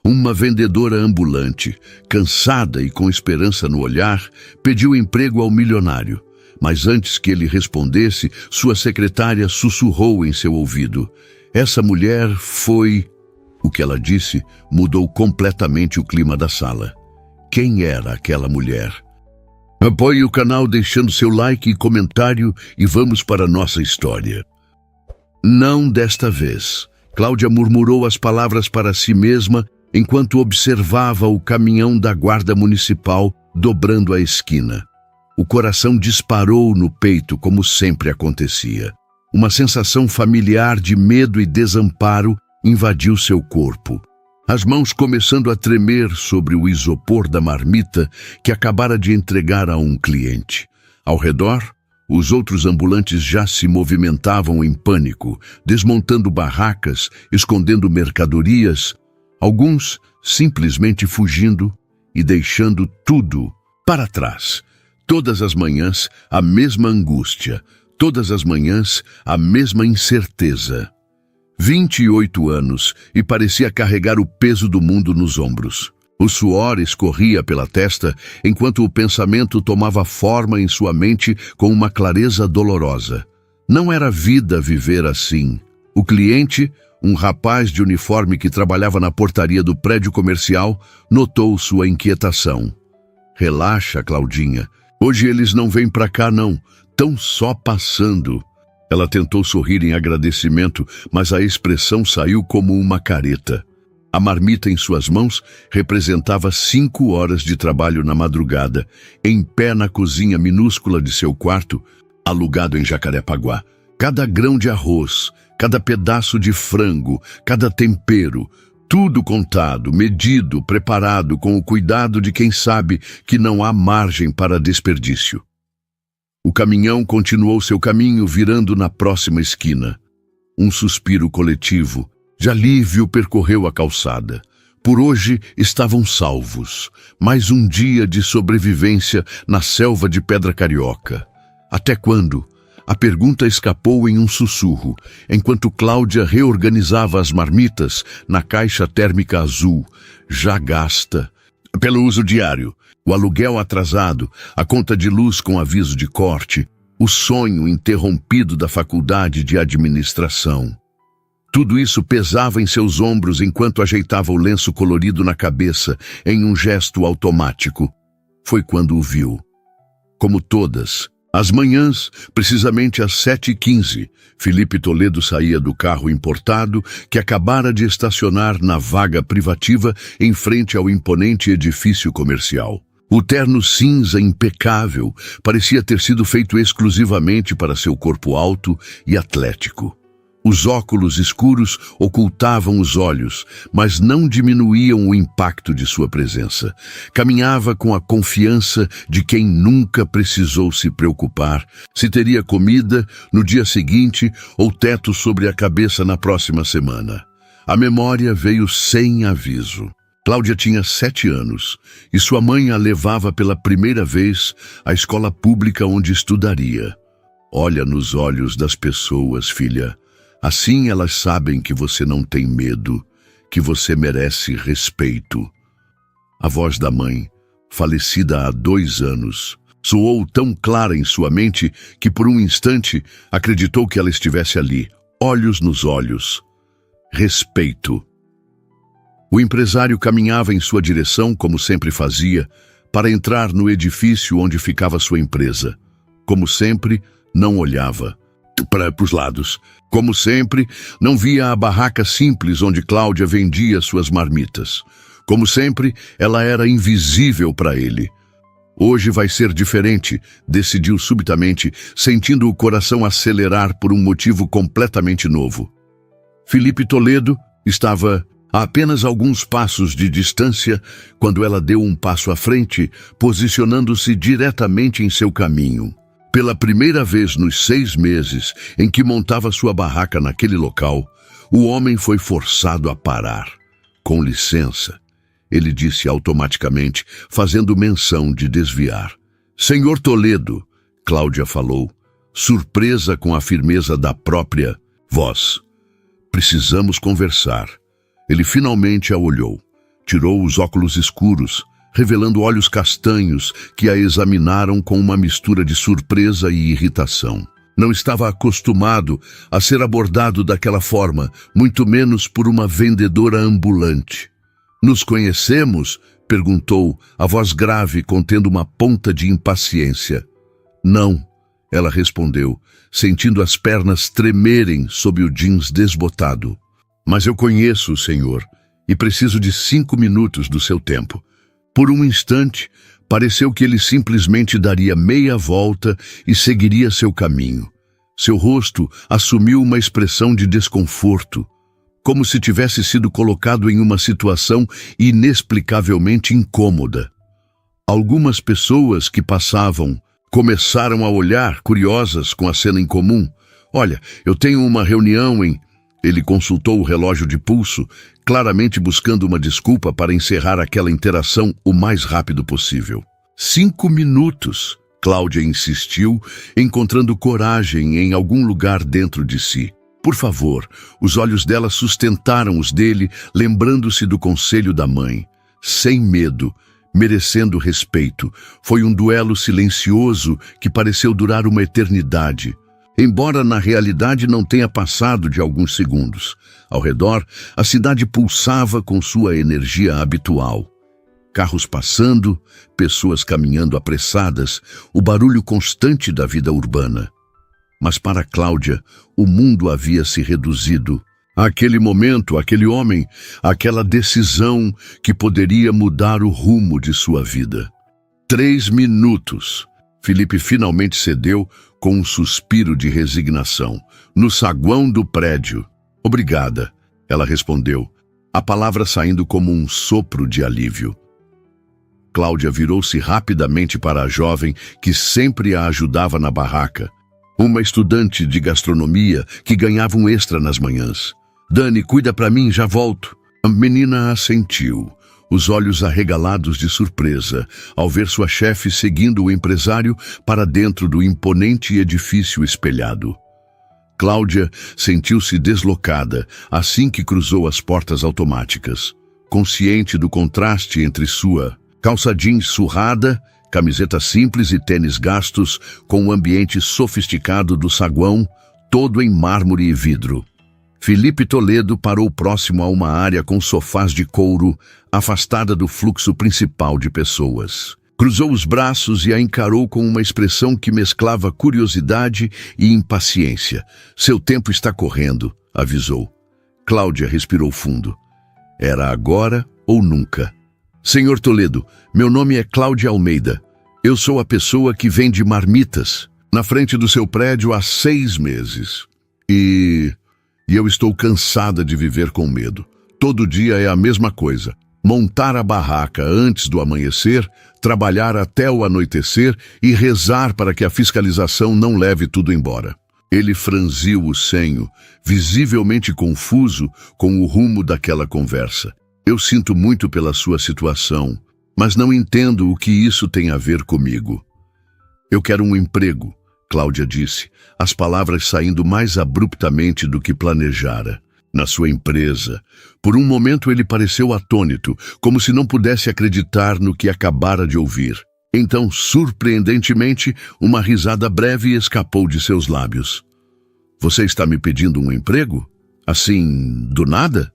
Uma vendedora ambulante, cansada e com esperança no olhar, pediu emprego ao milionário. Mas antes que ele respondesse, sua secretária sussurrou em seu ouvido. Essa mulher foi... O que ela disse mudou completamente o clima da sala. Quem era aquela mulher? Apoie o canal deixando seu like e comentário e vamos para a nossa história. Não desta vez. Cláudia murmurou as palavras para si mesma enquanto observava o caminhão da guarda municipal dobrando a esquina. O coração disparou no peito como sempre acontecia. Uma sensação familiar de medo e desamparo invadiu seu corpo. As mãos começando a tremer sobre o isopor da marmita que acabara de entregar a um cliente. Ao redor, os outros ambulantes já se movimentavam em pânico, desmontando barracas, escondendo mercadorias, alguns simplesmente fugindo e deixando tudo para trás. Todas as manhãs, a mesma angústia. Todas as manhãs, a mesma incerteza. 28 anos e parecia carregar o peso do mundo nos ombros. O suor escorria pela testa enquanto o pensamento tomava forma em sua mente com uma clareza dolorosa. Não era vida viver assim. O cliente, um rapaz de uniforme que trabalhava na portaria do prédio comercial, notou sua inquietação. Relaxa, Claudinha. Hoje eles não vêm pra cá, não. Tão só passando. Ela tentou sorrir em agradecimento, mas a expressão saiu como uma careta. A marmita em suas mãos representava 5 horas de trabalho na madrugada, em pé na cozinha minúscula de seu quarto, alugado em Jacarepaguá. Cada grão de arroz, cada pedaço de frango, cada tempero, tudo contado, medido, preparado com o cuidado de quem sabe que não há margem para desperdício. O caminhão continuou seu caminho virando na próxima esquina. Um suspiro coletivo de alívio percorreu a calçada. Por hoje estavam salvos. Mais um dia de sobrevivência na selva de Pedra Carioca. Até quando? A pergunta escapou em um sussurro, enquanto Cláudia reorganizava as marmitas na caixa térmica azul, já gasta, pelo uso diário, o aluguel atrasado, a conta de luz com aviso de corte, o sonho interrompido da faculdade de administração. Tudo isso pesava em seus ombros enquanto ajeitava o lenço colorido na cabeça em um gesto automático. Foi quando o viu. Como todas, às manhãs, precisamente às 7h15, Felipe Toledo saía do carro importado que acabara de estacionar na vaga privativa em frente ao imponente edifício comercial. O terno cinza impecável parecia ter sido feito exclusivamente para seu corpo alto e atlético. Os óculos escuros ocultavam os olhos, mas não diminuíam o impacto de sua presença. Caminhava com a confiança de quem nunca precisou se preocupar se teria comida no dia seguinte ou teto sobre a cabeça na próxima semana. A memória veio sem aviso. Cláudia tinha 7 anos e sua mãe a levava pela primeira vez à escola pública onde estudaria. Olha nos olhos das pessoas, filha. Assim elas sabem que você não tem medo, que você merece respeito. A voz da mãe, falecida há 2 anos, soou tão clara em sua mente que por um instante acreditou que ela estivesse ali, olhos nos olhos. Respeito. O empresário caminhava em sua direção, como sempre fazia, para entrar no edifício onde ficava sua empresa. Como sempre, não olhava para os lados. Como sempre, não via a barraca simples onde Cláudia vendia suas marmitas. Como sempre, ela era invisível para ele. Hoje vai ser diferente, decidiu subitamente, sentindo o coração acelerar por um motivo completamente novo. Felipe Toledo estava a apenas alguns passos de distância quando ela deu um passo à frente, posicionando-se diretamente em seu caminho. Pela primeira vez nos 6 meses em que montava sua barraca naquele local, o homem foi forçado a parar. Com licença, ele disse automaticamente, fazendo menção de desviar. Senhor Toledo, Cláudia falou, surpresa com a firmeza da própria voz. Precisamos conversar. Ele finalmente a olhou. Tirou os óculos escuros, revelando olhos castanhos que a examinaram com uma mistura de surpresa e irritação. Não estava acostumado a ser abordado daquela forma, muito menos por uma vendedora ambulante. "Nos conhecemos?" perguntou, a voz grave contendo uma ponta de impaciência. "Não", ela respondeu, sentindo as pernas tremerem sob o jeans desbotado. "Mas eu conheço o senhor e preciso de 5 minutos do seu tempo." Por um instante, pareceu que ele simplesmente daria meia volta e seguiria seu caminho. Seu rosto assumiu uma expressão de desconforto, como se tivesse sido colocado em uma situação inexplicavelmente incômoda. Algumas pessoas que passavam começaram a olhar, curiosas com a cena em comum. "Olha, eu tenho uma reunião em..." Ele consultou o relógio de pulso, claramente buscando uma desculpa para encerrar aquela interação o mais rápido possível. 5 minutos, Cláudia insistiu, encontrando coragem em algum lugar dentro de si. "Por favor." Os olhos dela sustentaram os dele, lembrando-se do conselho da mãe. Sem medo, merecendo respeito. Foi um duelo silencioso que pareceu durar uma eternidade, embora na realidade não tenha passado de alguns segundos. Ao redor, a cidade pulsava com sua energia habitual. Carros passando, pessoas caminhando apressadas, o barulho constante da vida urbana. Mas para Cláudia, o mundo havia se reduzido. Aquele momento, aquele homem, aquela decisão que poderia mudar o rumo de sua vida. 3 minutos. Felipe finalmente cedeu com um suspiro de resignação. No saguão do prédio. "Obrigada", ela respondeu, a palavra saindo como um sopro de alívio. Cláudia virou-se rapidamente para a jovem que sempre a ajudava na barraca. Uma estudante de gastronomia que ganhava um extra nas manhãs. "Dani, cuida pra mim, já volto." A menina assentiu, os olhos arregalados de surpresa, ao ver sua chefe seguindo o empresário para dentro do imponente edifício espelhado. Cláudia sentiu-se deslocada assim que cruzou as portas automáticas, consciente do contraste entre sua calça jeans surrada, camiseta simples e tênis gastos, com o ambiente sofisticado do saguão, todo em mármore e vidro. Felipe Toledo parou próximo a uma área com sofás de couro, afastada do fluxo principal de pessoas. Cruzou os braços e a encarou com uma expressão que mesclava curiosidade e impaciência. "Seu tempo está correndo", avisou. Cláudia respirou fundo. Era agora ou nunca. "Senhor Toledo, meu nome é Cláudia Almeida. Eu sou a pessoa que vende marmitas na frente do seu prédio há 6 meses. E eu estou cansada de viver com medo. Todo dia é a mesma coisa. Montar a barraca antes do amanhecer, trabalhar até o anoitecer e rezar para que a fiscalização não leve tudo embora." Ele franziu o senho, visivelmente confuso com o rumo daquela conversa. "Eu sinto muito pela sua situação, mas não entendo o que isso tem a ver comigo." "Eu quero um emprego", Cláudia disse, as palavras saindo mais abruptamente do que planejara. "Na sua empresa." Por um momento ele pareceu atônito, como se não pudesse acreditar no que acabara de ouvir. Então, surpreendentemente, uma risada breve escapou de seus lábios. "Você está me pedindo um emprego? Assim, do nada?"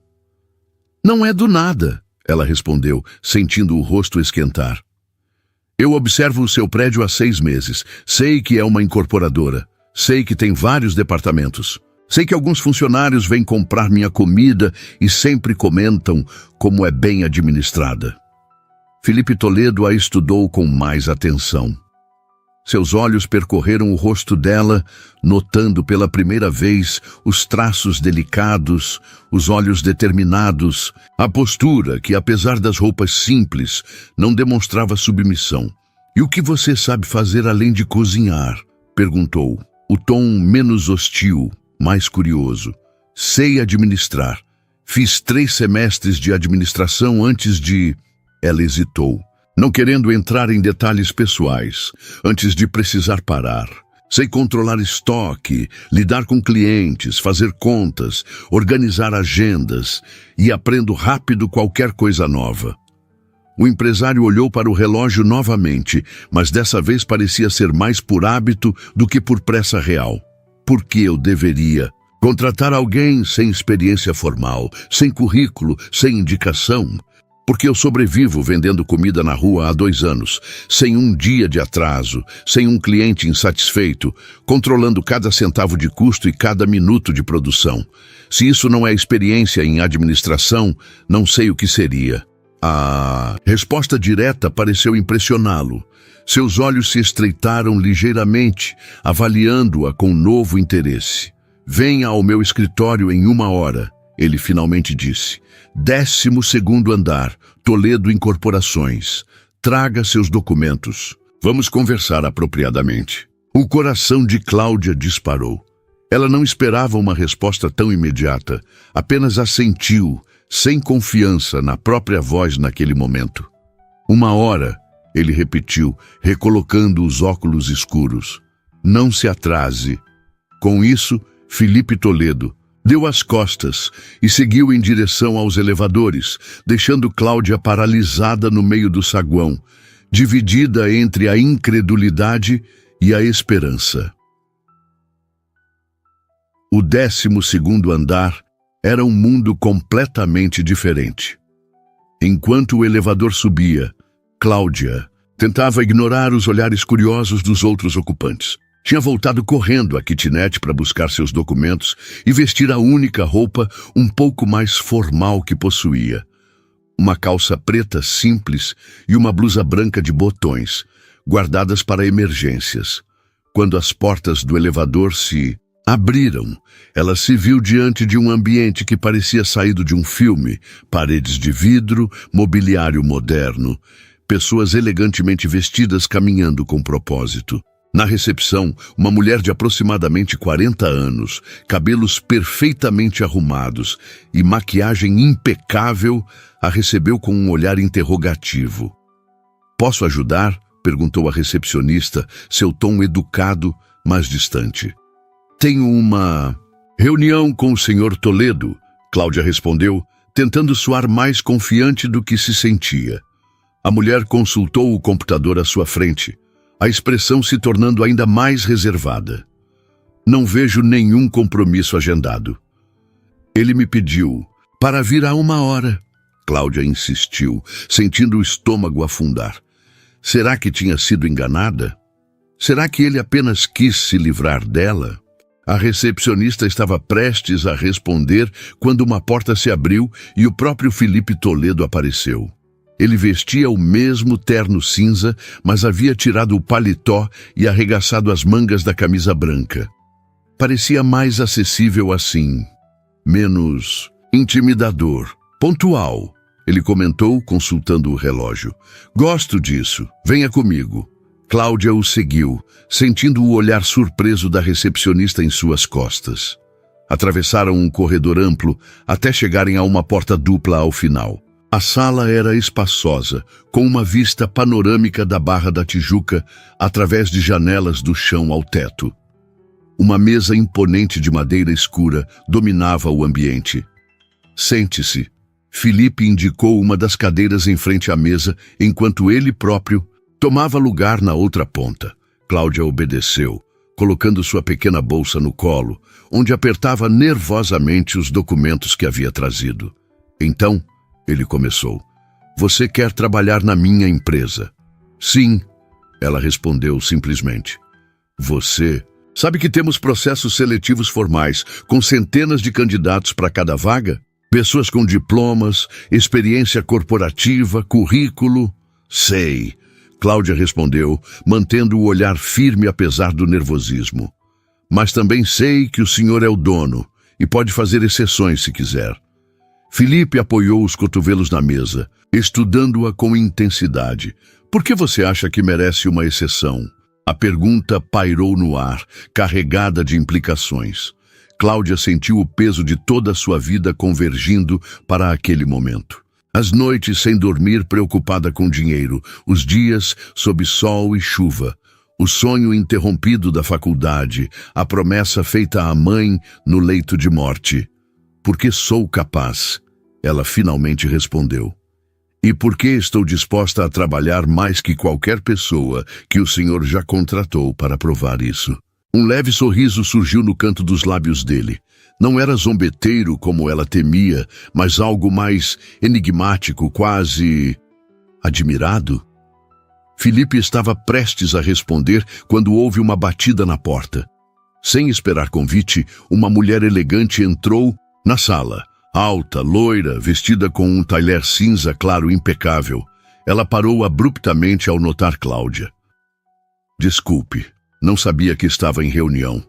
"Não é do nada", ela respondeu, sentindo o rosto esquentar. "Eu observo o seu prédio há 6 meses. Sei que é uma incorporadora. Sei que tem vários departamentos. Sei que alguns funcionários vêm comprar minha comida e sempre comentam como é bem administrada." Felipe Toledo a estudou com mais atenção. Seus olhos percorreram o rosto dela, notando pela primeira vez os traços delicados, os olhos determinados, a postura que, apesar das roupas simples, não demonstrava submissão. "E o que você sabe fazer além de cozinhar?" perguntou, o tom menos hostil, mais curioso. "Sei administrar. Fiz 3 semestres de administração antes de..." Ela hesitou, não querendo entrar em detalhes pessoais, antes de precisar parar. Sei controlar estoque, lidar com clientes, fazer contas, organizar agendas e aprendo rápido qualquer coisa nova. O empresário olhou para o relógio novamente, mas dessa vez parecia ser mais por hábito do que por pressa real. Por que eu deveria contratar alguém sem experiência formal, sem currículo, sem indicação? Porque eu sobrevivo vendendo comida na rua há 2 anos, sem um dia de atraso, sem um cliente insatisfeito, controlando cada centavo de custo e cada minuto de produção. Se isso não é experiência em administração, não sei o que seria. A resposta direta pareceu impressioná-lo. Seus olhos se estreitaram ligeiramente, avaliando-a com novo interesse. Venha ao meu escritório em 1 hora, ele finalmente disse. 12º andar, Toledo Incorporações. Traga seus documentos. Vamos conversar apropriadamente. O coração de Cláudia disparou. Ela não esperava uma resposta tão imediata, apenas assentiu, sem confiança na própria voz naquele momento. 1 hora, ele repetiu, recolocando os óculos escuros. Não se atrase. Com isso, Felipe Toledo deu as costas e seguiu em direção aos elevadores, deixando Cláudia paralisada no meio do saguão, dividida entre a incredulidade e a esperança. O 12º andar era um mundo completamente diferente. Enquanto o elevador subia, Cláudia tentava ignorar os olhares curiosos dos outros ocupantes. Tinha voltado correndo à kitnet para buscar seus documentos e vestir a única roupa um pouco mais formal que possuía. Uma calça preta simples e uma blusa branca de botões, guardadas para emergências. Quando as portas do elevador se abriram, ela se viu diante de um ambiente que parecia saído de um filme, paredes de vidro, mobiliário moderno, pessoas elegantemente vestidas caminhando com propósito. Na recepção, uma mulher de aproximadamente 40 anos, cabelos perfeitamente arrumados e maquiagem impecável, a recebeu com um olhar interrogativo. "Posso ajudar?", perguntou a recepcionista, seu tom educado, mas distante. "Tenho uma reunião com o Sr. Toledo", Cláudia respondeu, tentando soar mais confiante do que se sentia. A mulher consultou o computador à sua frente, a expressão se tornando ainda mais reservada. "Não vejo nenhum compromisso agendado. Ele me pediu para vir a 1 hora. Cláudia insistiu, sentindo o estômago afundar. Será que tinha sido enganada? Será que ele apenas quis se livrar dela? A recepcionista estava prestes a responder quando uma porta se abriu e o próprio Felipe Toledo apareceu. Ele vestia o mesmo terno cinza, mas havia tirado o paletó e arregaçado as mangas da camisa branca. Parecia mais acessível assim, menos intimidador, pontual. Ele comentou, consultando o relógio. "Gosto disso. Venha comigo." Cláudia o seguiu, sentindo o olhar surpreso da recepcionista em suas costas. Atravessaram um corredor amplo até chegarem a uma porta dupla ao final. A sala era espaçosa, com uma vista panorâmica da Barra da Tijuca através de janelas do chão ao teto. Uma mesa imponente de madeira escura dominava o ambiente. "Sente-se." Felipe indicou uma das cadeiras em frente à mesa, enquanto ele próprio tomava lugar na outra ponta. Cláudia obedeceu, colocando sua pequena bolsa no colo, onde apertava nervosamente os documentos que havia trazido. "Então", ele começou, "você quer trabalhar na minha empresa?" "Sim", ela respondeu simplesmente. "Você sabe que temos processos seletivos formais, com centenas de candidatos para cada vaga? Pessoas com diplomas, experiência corporativa, currículo?" "Sei", Cláudia respondeu, mantendo o olhar firme apesar do nervosismo. "Mas também sei que o senhor é o dono e pode fazer exceções se quiser." Felipe apoiou os cotovelos na mesa, estudando-a com intensidade. "Por que você acha que merece uma exceção?" A pergunta pairou no ar, carregada de implicações. Cláudia sentiu o peso de toda a sua vida convergindo para aquele momento. As noites sem dormir preocupada com dinheiro, os dias sob sol e chuva, O sonho interrompido da faculdade, a promessa feita à mãe no leito de morte. Porque sou capaz, ela finalmente respondeu. E porque estou disposta a trabalhar mais que qualquer pessoa que o Senhor já contratou para provar isso. Um leve sorriso surgiu no canto dos lábios dele. Não era zombeteiro como ela temia, mas algo mais enigmático, quase admirado. Filipe estava prestes a responder quando houve uma batida na porta. Sem esperar convite, uma mulher elegante entrou na sala. Alta, loira, vestida com um tailleur cinza claro impecável. Ela parou abruptamente ao notar Cláudia. Desculpe, não sabia que estava em reunião,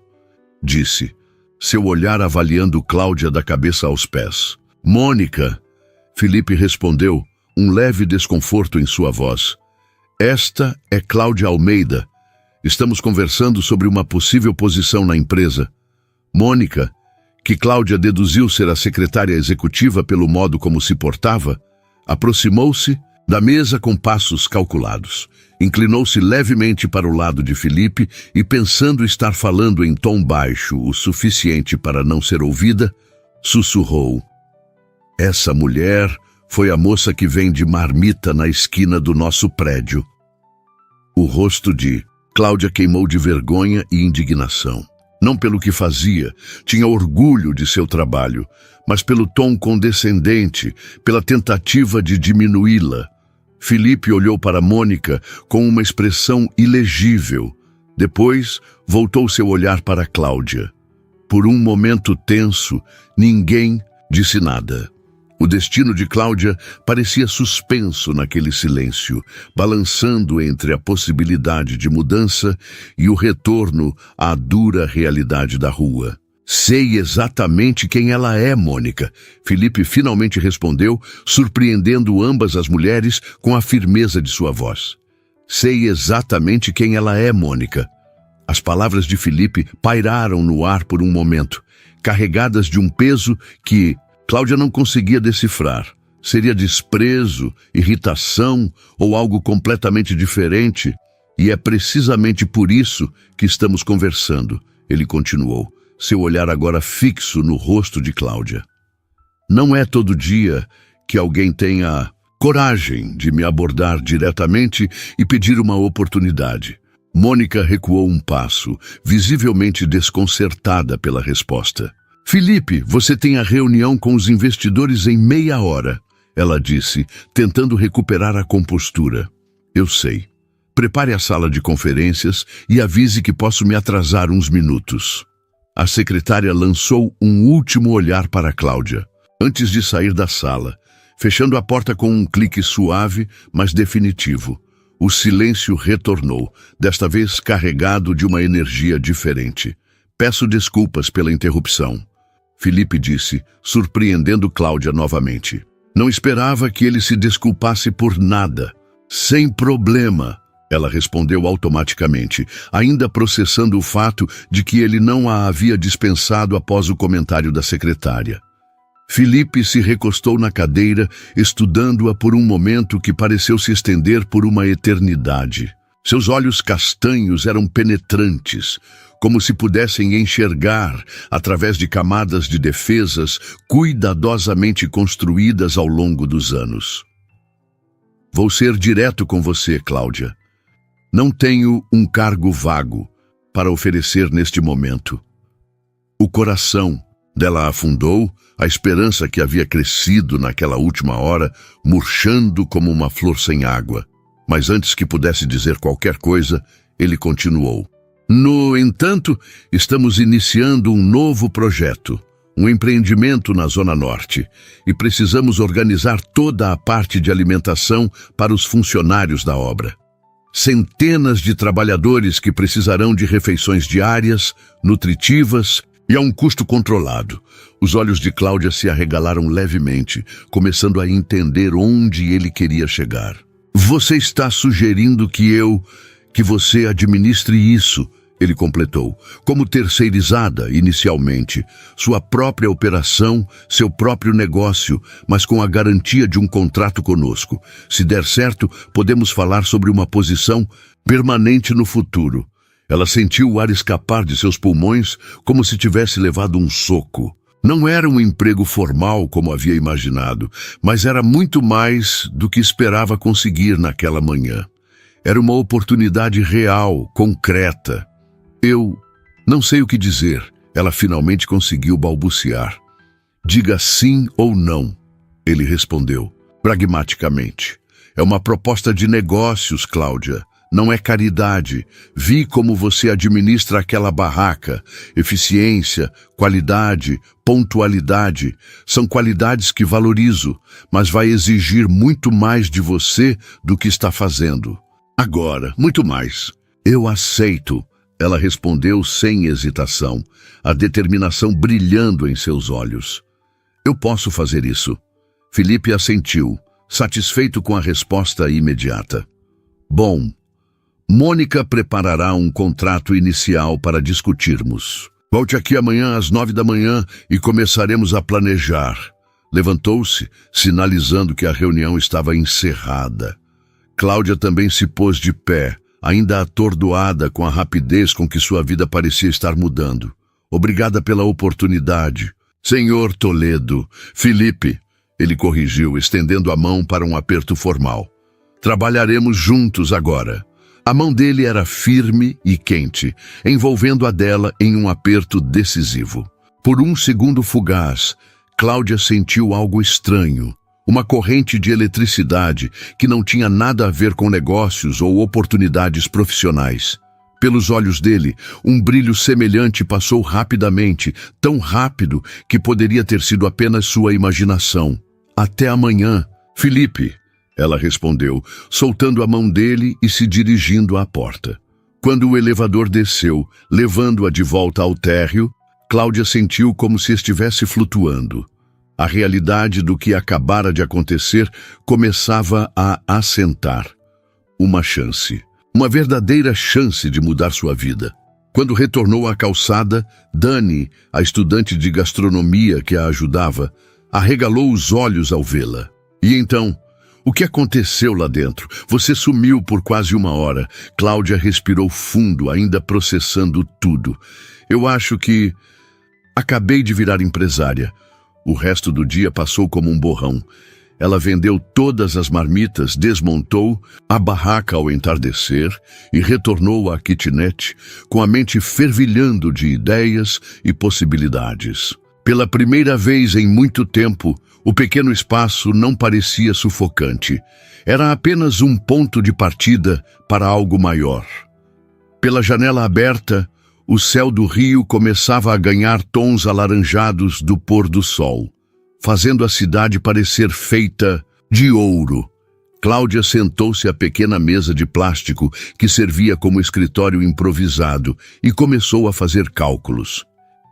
disse, seu olhar avaliando Cláudia da cabeça aos pés. Mônica, Filipe respondeu, um leve desconforto em sua voz. Esta é Cláudia Almeida. Estamos conversando sobre uma possível posição na empresa. Mônica, que Cláudia deduziu ser a secretária executiva pelo modo como se portava, aproximou-se da mesa com passos calculados. Inclinou-se levemente para o lado de Filipe e, pensando estar falando em tom baixo o suficiente para não ser ouvida, sussurrou. Essa mulher foi a moça que vende marmita na esquina do nosso prédio. O rosto de Cláudia queimou de vergonha e indignação. Não pelo que fazia, tinha orgulho de seu trabalho, mas pelo tom condescendente, pela tentativa de diminuí-la. Filipe olhou para Mônica com uma expressão ilegível. Depois, voltou seu olhar para Cláudia. Por um momento tenso, ninguém disse nada. O destino de Cláudia parecia suspenso naquele silêncio, balançando entre a possibilidade de mudança e o retorno à dura realidade da rua. Sei exatamente quem ela é, Mônica, Filipe finalmente respondeu, surpreendendo ambas as mulheres com a firmeza de sua voz. Sei exatamente quem ela é, Mônica. As palavras de Filipe pairaram no ar por um momento, carregadas de um peso que Cláudia não conseguia decifrar. Seria desprezo, irritação ou algo completamente diferente? E é precisamente por isso que estamos conversando, ele continuou, seu olhar agora fixo no rosto de Cláudia. Não é todo dia que alguém tenha coragem de me abordar diretamente e pedir uma oportunidade. Mônica recuou um passo, visivelmente desconcertada pela resposta. Filipe, você tem a reunião com os investidores em meia hora, ela disse, tentando recuperar a compostura. Eu sei. Prepare a sala de conferências e avise que posso me atrasar uns minutos. A secretária lançou um último olhar para Cláudia, antes de sair da sala, fechando a porta com um clique suave, mas definitivo. O silêncio retornou, desta vez carregado de uma energia diferente. Peço desculpas pela interrupção. Filipe disse, surpreendendo Cláudia novamente. Não esperava que ele se desculpasse por nada. Sem problema, ela respondeu automaticamente, ainda processando o fato de que ele não a havia dispensado após o comentário da secretária. Filipe se recostou na cadeira, estudando-a por um momento que pareceu se estender por uma eternidade. Seus olhos castanhos eram penetrantes, como se pudessem enxergar através de camadas de defesas cuidadosamente construídas ao longo dos anos. Vou ser direto com você, Cláudia. Não tenho um cargo vago para oferecer neste momento. O coração dela afundou, a esperança que havia crescido naquela última hora, murchando como uma flor sem água. Mas antes que pudesse dizer qualquer coisa, ele continuou. No entanto, estamos iniciando um novo projeto, um empreendimento na Zona Norte, e precisamos organizar toda a parte de alimentação para os funcionários da obra. Centenas de trabalhadores que precisarão de refeições diárias, nutritivas e a um custo controlado. Os olhos de Cláudia se arregalaram levemente, começando a entender onde ele queria chegar. Você está sugerindo que você administre isso, ele completou, como terceirizada inicialmente, sua própria operação, seu próprio negócio, mas com a garantia de um contrato conosco. Se der certo, podemos falar sobre uma posição permanente no futuro. Ela sentiu o ar escapar de seus pulmões como se tivesse levado um soco. Não era um emprego formal como havia imaginado, mas era muito mais do que esperava conseguir naquela manhã. Era uma oportunidade real, concreta. Eu não sei o que dizer. Ela finalmente conseguiu balbuciar. Diga sim ou não, ele respondeu, pragmaticamente. É uma proposta de negócios, Cláudia. Não é caridade. Vi como você administra aquela barraca. Eficiência, qualidade, pontualidade. São qualidades que valorizo, mas vai exigir muito mais de você do que está fazendo. Agora, muito mais. Eu aceito, ela respondeu sem hesitação, a determinação brilhando em seus olhos. Eu posso fazer isso. Felipe assentiu, satisfeito com a resposta imediata. Bom, Mônica preparará um contrato inicial para discutirmos. Volte aqui amanhã às 9 da manhã e começaremos a planejar. Levantou-se, sinalizando que a reunião estava encerrada. Cláudia também se pôs de pé, ainda atordoada com a rapidez com que sua vida parecia estar mudando. Obrigada pela oportunidade. Senhor Toledo, Felipe, ele corrigiu, estendendo a mão para um aperto formal. Trabalharemos juntos agora. A mão dele era firme e quente, envolvendo a dela em um aperto decisivo. Por um segundo fugaz, Cláudia sentiu algo estranho, uma corrente de eletricidade que não tinha nada a ver com negócios ou oportunidades profissionais. Pelos olhos dele, um brilho semelhante passou rapidamente, tão rápido que poderia ter sido apenas sua imaginação. Até amanhã, Felipe, ela respondeu, soltando a mão dele e se dirigindo à porta. Quando o elevador desceu, levando-a de volta ao térreo, Cláudia sentiu como se estivesse flutuando. A realidade do que acabara de acontecer começava a assentar. Uma chance. Uma verdadeira chance de mudar sua vida. Quando retornou à calçada, Dani, a estudante de gastronomia que a ajudava, arregalou os olhos ao vê-la. E então, o que aconteceu lá dentro? Você sumiu por quase 1 hora. Cláudia respirou fundo, ainda processando tudo. Eu acho que acabei de virar empresária. O resto do dia passou como um borrão. Ela vendeu todas as marmitas, desmontou a barraca ao entardecer e retornou à kitnet com a mente fervilhando de ideias e possibilidades. Pela primeira vez em muito tempo, o pequeno espaço não parecia sufocante. Era apenas um ponto de partida para algo maior. Pela janela aberta, o céu do rio começava a ganhar tons alaranjados do pôr do sol, fazendo a cidade parecer feita de ouro. Cláudia sentou-se à pequena mesa de plástico que servia como escritório improvisado e começou a fazer cálculos.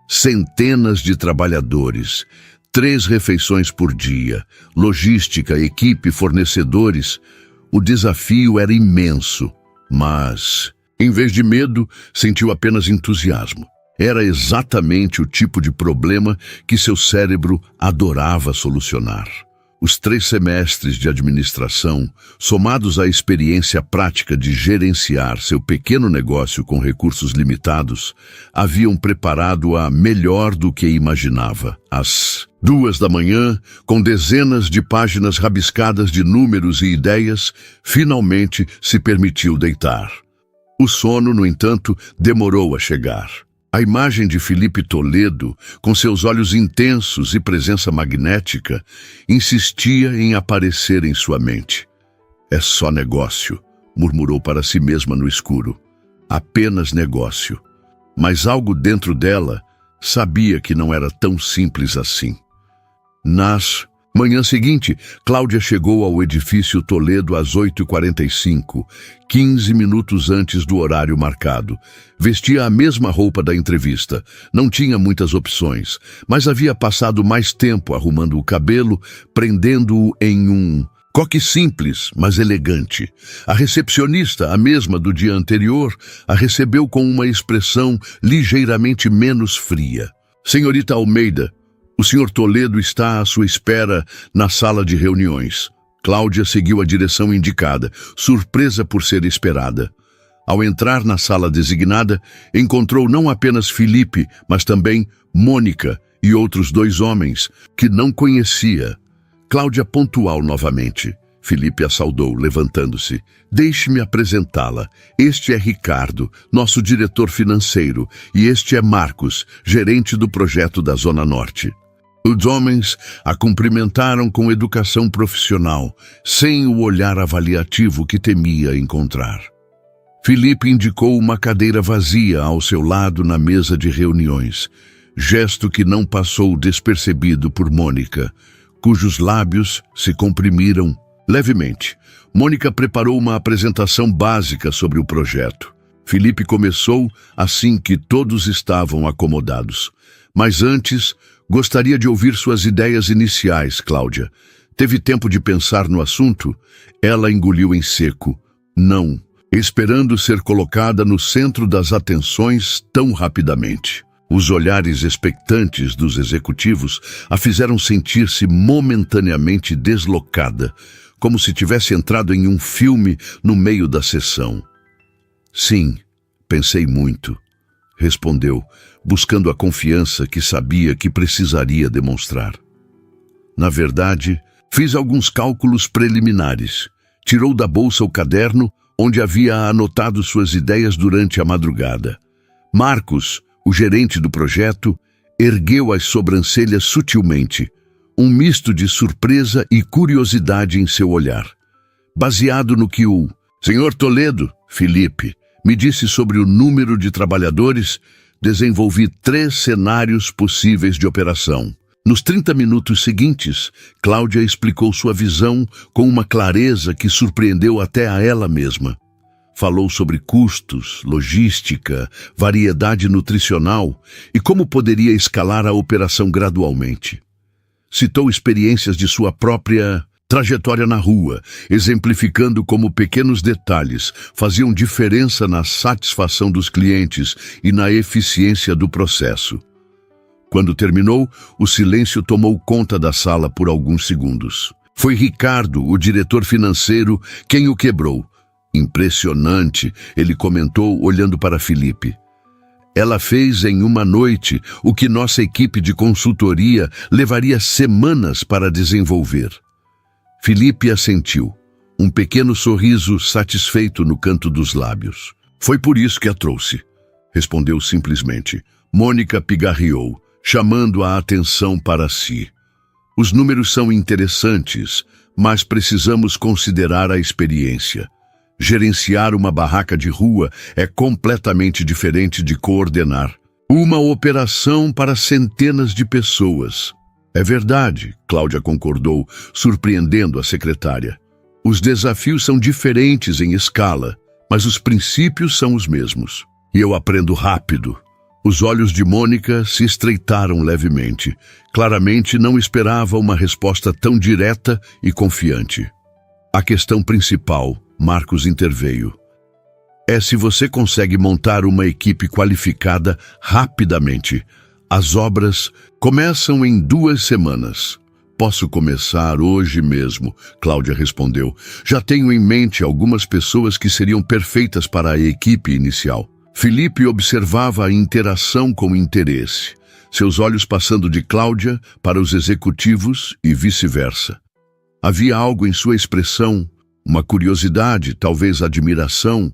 Centenas de trabalhadores, 3 refeições por dia, logística, equipe, fornecedores. O desafio era imenso, mas, em vez de medo, sentiu apenas entusiasmo. Era exatamente o tipo de problema que seu cérebro adorava solucionar. Os 3 semestres de administração, somados à experiência prática de gerenciar seu pequeno negócio com recursos limitados, haviam preparado-a melhor do que imaginava. Às 2 da manhã, com dezenas de páginas rabiscadas de números e ideias, finalmente se permitiu deitar. O sono, no entanto, demorou a chegar. A imagem de Felipe Toledo, com seus olhos intensos e presença magnética, insistia em aparecer em sua mente. É só negócio, murmurou para si mesma no escuro. Apenas negócio. Mas algo dentro dela sabia que não era tão simples assim. Nas manhã seguinte, Cláudia chegou ao edifício Toledo às 8h45, 15 minutos antes do horário marcado. Vestia a mesma roupa da entrevista. Não tinha muitas opções, mas havia passado mais tempo arrumando o cabelo, prendendo-o em um coque simples, mas elegante. A recepcionista, a mesma do dia anterior, a recebeu com uma expressão ligeiramente menos fria. Senhorita Almeida, o Sr. Toledo está à sua espera na sala de reuniões. Cláudia seguiu a direção indicada, surpresa por ser esperada. Ao entrar na sala designada, encontrou não apenas Felipe, mas também Mônica e outros 2 homens que não conhecia. Cláudia pontual novamente. Felipe a saudou, levantando-se. Deixe-me apresentá-la. Este é Ricardo, nosso diretor financeiro, e este é Marcos, gerente do projeto da Zona Norte. Os homens a cumprimentaram com educação profissional, sem o olhar avaliativo que temia encontrar. Felipe indicou uma cadeira vazia ao seu lado na mesa de reuniões, gesto que não passou despercebido por Mônica, cujos lábios se comprimiram levemente. Mônica preparou uma apresentação básica sobre o projeto. Felipe começou assim que todos estavam acomodados. Mas antes, gostaria de ouvir suas ideias iniciais, Cláudia. Teve tempo de pensar no assunto? Ela engoliu em seco. Não, esperando ser colocada no centro das atenções tão rapidamente. Os olhares expectantes dos executivos a fizeram sentir-se momentaneamente deslocada, como se tivesse entrado em um filme no meio da sessão. Sim, pensei muito, respondeu, buscando a confiança que sabia que precisaria demonstrar. Na verdade, fiz alguns cálculos preliminares. Tirou da bolsa o caderno onde havia anotado suas ideias durante a madrugada. Marcos, o gerente do projeto, ergueu as sobrancelhas sutilmente, um misto de surpresa e curiosidade em seu olhar. Baseado no que o Sr. Toledo, Felipe, me disse sobre o número de trabalhadores, desenvolvi 3 cenários possíveis de operação. Nos 30 minutos seguintes, Cláudia explicou sua visão com uma clareza que surpreendeu até a ela mesma. Falou sobre custos, logística, variedade nutricional e como poderia escalar a operação gradualmente. Citou experiências de sua própria trajetória na rua, exemplificando como pequenos detalhes faziam diferença na satisfação dos clientes e na eficiência do processo. Quando terminou, o silêncio tomou conta da sala por alguns segundos. Foi Ricardo, o diretor financeiro, quem o quebrou. Impressionante, ele comentou olhando para Felipe. Ela fez em uma noite o que nossa equipe de consultoria levaria semanas para desenvolver. Felipe assentiu, um pequeno sorriso satisfeito no canto dos lábios. Foi por isso que a trouxe, respondeu simplesmente. Mônica pigarreou, chamando a atenção para si. Os números são interessantes, mas precisamos considerar a experiência. Gerenciar uma barraca de rua é completamente diferente de coordenar uma operação para centenas de pessoas. É verdade, Cláudia concordou, surpreendendo a secretária. Os desafios são diferentes em escala, mas os princípios são os mesmos. E eu aprendo rápido. Os olhos de Mônica se estreitaram levemente. Claramente não esperava uma resposta tão direta e confiante. A questão principal, Marcos interveio, é se você consegue montar uma equipe qualificada rapidamente. As obras começam em 2 semanas. Posso começar hoje mesmo, Cláudia respondeu. Já tenho em mente algumas pessoas que seriam perfeitas para a equipe inicial. Felipe observava a interação com interesse, seus olhos passando de Cláudia para os executivos e vice-versa. Havia algo em sua expressão, uma curiosidade, talvez admiração,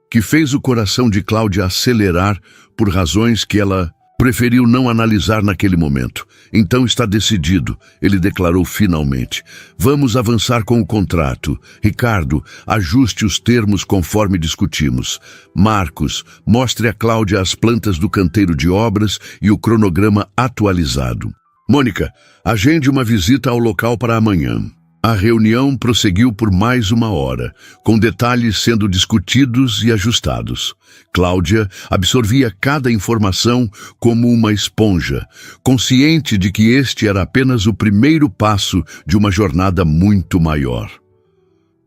que fez o coração de Cláudia acelerar por razões que ela preferiu não analisar naquele momento. Então está decidido, ele declarou finalmente. Vamos avançar com o contrato. Ricardo, ajuste os termos conforme discutimos. Marcos, mostre a Cláudia as plantas do canteiro de obras e o cronograma atualizado. Mônica, agende uma visita ao local para amanhã. A reunião prosseguiu por mais 1 hora, com detalhes sendo discutidos e ajustados. Cláudia absorvia cada informação como uma esponja, consciente de que este era apenas o primeiro passo de uma jornada muito maior.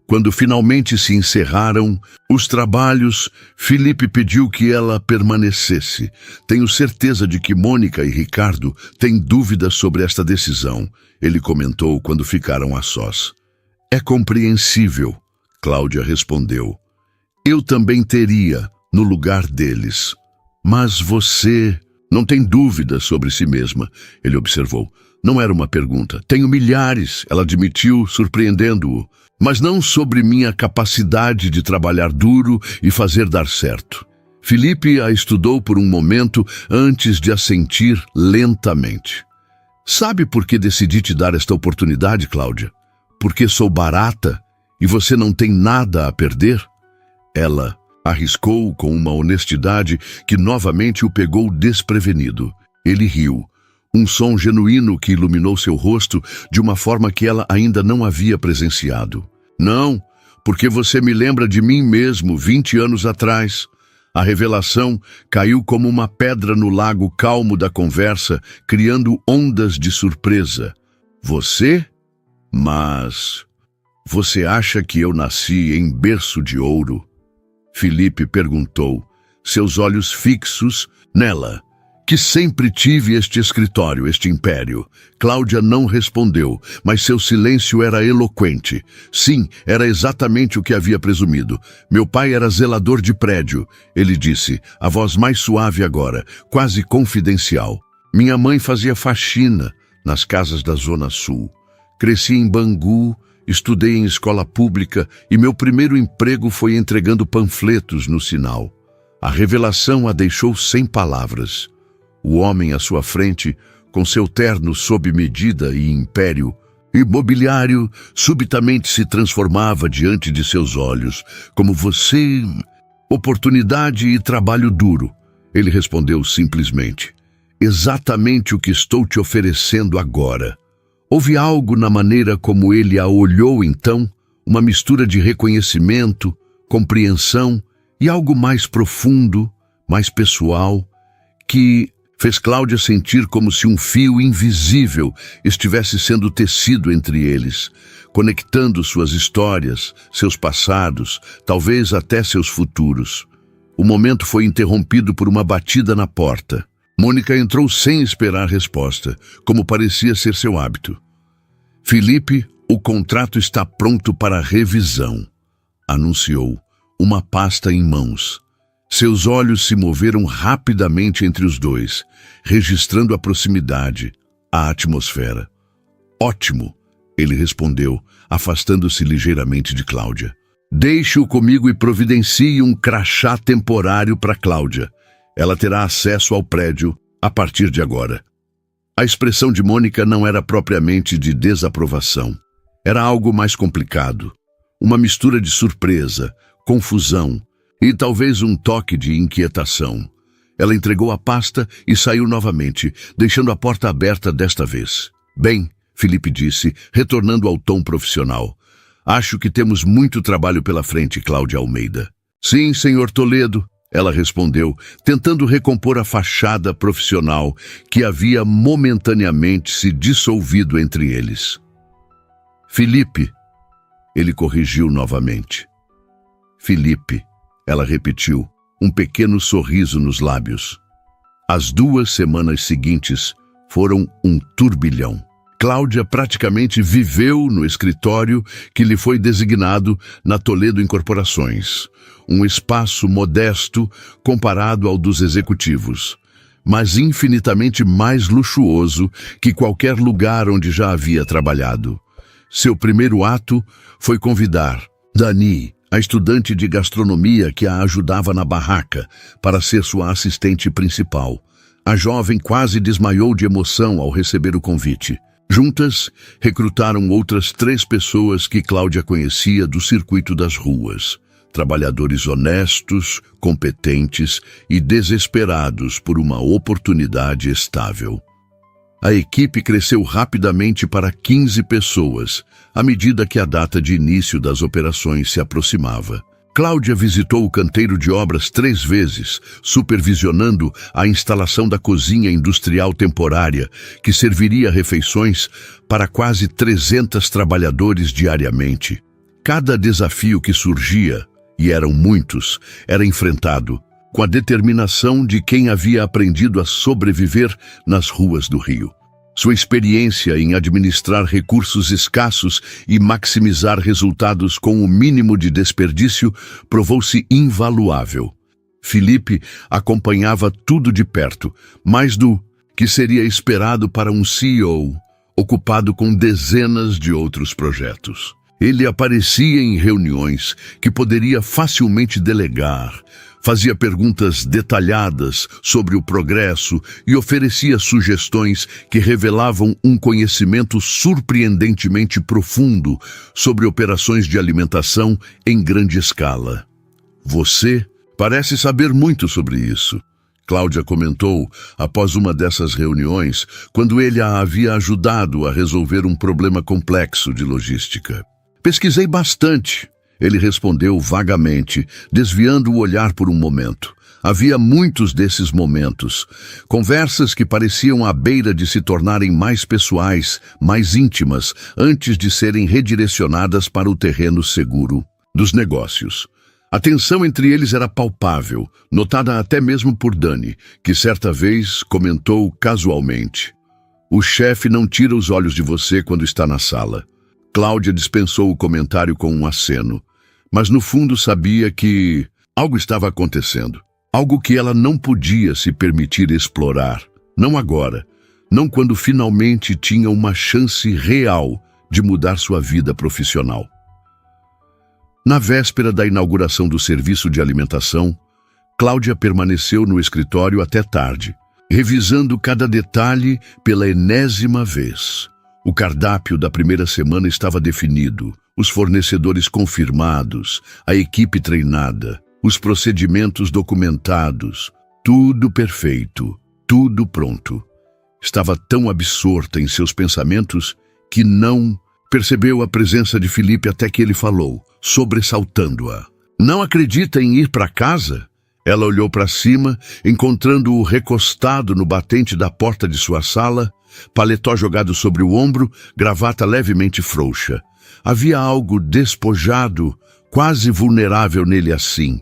Quando finalmente se encerraram os trabalhos, Felipe pediu que ela permanecesse. Tenho certeza de que Mônica e Ricardo têm dúvidas sobre esta decisão, ele comentou quando ficaram a sós. É compreensível, Cláudia respondeu. Eu também teria, no lugar deles. Mas você não tem dúvida sobre si mesma, ele observou. Não era uma pergunta. Tenho milhares, ela admitiu, surpreendendo-o. Mas não sobre minha capacidade de trabalhar duro e fazer dar certo. Felipe a estudou por um momento antes de assentir lentamente. Sabe por que decidi te dar esta oportunidade, Cláudia? Porque sou barata e você não tem nada a perder? Ela arriscou com uma honestidade que novamente o pegou desprevenido. Ele riu. Um som genuíno que iluminou seu rosto de uma forma que ela ainda não havia presenciado. Não, porque você me lembra de mim mesmo 20 anos atrás. A revelação caiu como uma pedra no lago calmo da conversa, criando ondas de surpresa. Você? Mas você acha que eu nasci em berço de ouro? Felipe perguntou, seus olhos fixos nela. Que sempre tive este escritório, este império. Cláudia não respondeu, mas seu silêncio era eloquente. Sim, era exatamente o que havia presumido. Meu pai era zelador de prédio, ele disse, a voz mais suave agora, quase confidencial. Minha mãe fazia faxina nas casas da Zona Sul. Cresci em Bangu, estudei em escola pública e meu primeiro emprego foi entregando panfletos no sinal. A revelação a deixou sem palavras. O homem à sua frente, com seu terno sob medida e império imobiliário, subitamente se transformava diante de seus olhos, como você... Oportunidade e trabalho duro. Ele respondeu simplesmente. Exatamente o que estou te oferecendo agora. Houve algo na maneira como ele a olhou então, uma mistura de reconhecimento, compreensão e algo mais profundo, mais pessoal, que fez Cláudia sentir como se um fio invisível estivesse sendo tecido entre eles, conectando suas histórias, seus passados, talvez até seus futuros. O momento foi interrompido por uma batida na porta. Mônica entrou sem esperar resposta, como parecia ser seu hábito. Felipe, o contrato está pronto para revisão, anunciou, uma pasta em mãos. Seus olhos se moveram rapidamente entre os dois, registrando a proximidade, a atmosfera. Ótimo, ele respondeu, afastando-se ligeiramente de Cláudia. Deixe-o comigo e providencie um crachá temporário para Cláudia. Ela terá acesso ao prédio a partir de agora. A expressão de Mônica não era propriamente de desaprovação. Era algo mais complicado. Uma mistura de surpresa, confusão e talvez um toque de inquietação. Ela entregou a pasta e saiu novamente, deixando a porta aberta desta vez. Bem, Felipe disse, retornando ao tom profissional. Acho que temos muito trabalho pela frente, Cláudia Almeida. Sim, senhor Toledo, ela respondeu, tentando recompor a fachada profissional que havia momentaneamente se dissolvido entre eles. Felipe, ele corrigiu novamente. Felipe, ela repetiu, um pequeno sorriso nos lábios. As 2 semanas seguintes foram um turbilhão. Cláudia praticamente viveu no escritório que lhe foi designado na Toledo Incorporações, um espaço modesto comparado ao dos executivos, mas infinitamente mais luxuoso que qualquer lugar onde já havia trabalhado. Seu primeiro ato foi convidar Dani, a estudante de gastronomia que a ajudava na barraca, para ser sua assistente principal. A jovem quase desmaiou de emoção ao receber o convite. Juntas, recrutaram outras 3 pessoas que Cláudia conhecia do circuito das ruas. Trabalhadores honestos, competentes e desesperados por uma oportunidade estável. A equipe cresceu rapidamente para 15 pessoas, à medida que a data de início das operações se aproximava. Cláudia visitou o canteiro de obras 3 vezes, supervisionando a instalação da cozinha industrial temporária, que serviria refeições para quase 300 trabalhadores diariamente. Cada desafio que surgia, e eram muitos, era enfrentado, com a determinação de quem havia aprendido a sobreviver nas ruas do Rio. Sua experiência em administrar recursos escassos e maximizar resultados com o mínimo de desperdício provou-se invaluável. Felipe acompanhava tudo de perto, mais do que seria esperado para um CEO ocupado com dezenas de outros projetos. Ele aparecia em reuniões que poderia facilmente delegar, fazia perguntas detalhadas sobre o progresso e oferecia sugestões que revelavam um conhecimento surpreendentemente profundo sobre operações de alimentação em grande escala. Você parece saber muito sobre isso, Cláudia comentou após uma dessas reuniões, quando ele a havia ajudado a resolver um problema complexo de logística. Pesquisei bastante, ele respondeu vagamente, desviando o olhar por um momento. Havia muitos desses momentos, conversas que pareciam à beira de se tornarem mais pessoais, mais íntimas, antes de serem redirecionadas para o terreno seguro dos negócios. A tensão entre eles era palpável, notada até mesmo por Dani, que certa vez comentou casualmente: "O chefe não tira os olhos de você quando está na sala." Cláudia dispensou o comentário com um aceno, mas no fundo sabia que algo estava acontecendo. Algo que ela não podia se permitir explorar. Não agora. Não quando finalmente tinha uma chance real de mudar sua vida profissional. Na véspera da inauguração do serviço de alimentação, Cláudia permaneceu no escritório até tarde, revisando cada detalhe pela enésima vez. O cardápio da primeira semana estava definido, os fornecedores confirmados, a equipe treinada, os procedimentos documentados, tudo perfeito, tudo pronto. Estava tão absorta em seus pensamentos que não percebeu a presença de Felipe até que ele falou, sobressaltando-a. "Não acredita em ir para casa?" Ela olhou para cima, encontrando-o recostado no batente da porta de sua sala, paletó jogado sobre o ombro, gravata levemente frouxa. Havia algo despojado, quase vulnerável nele assim.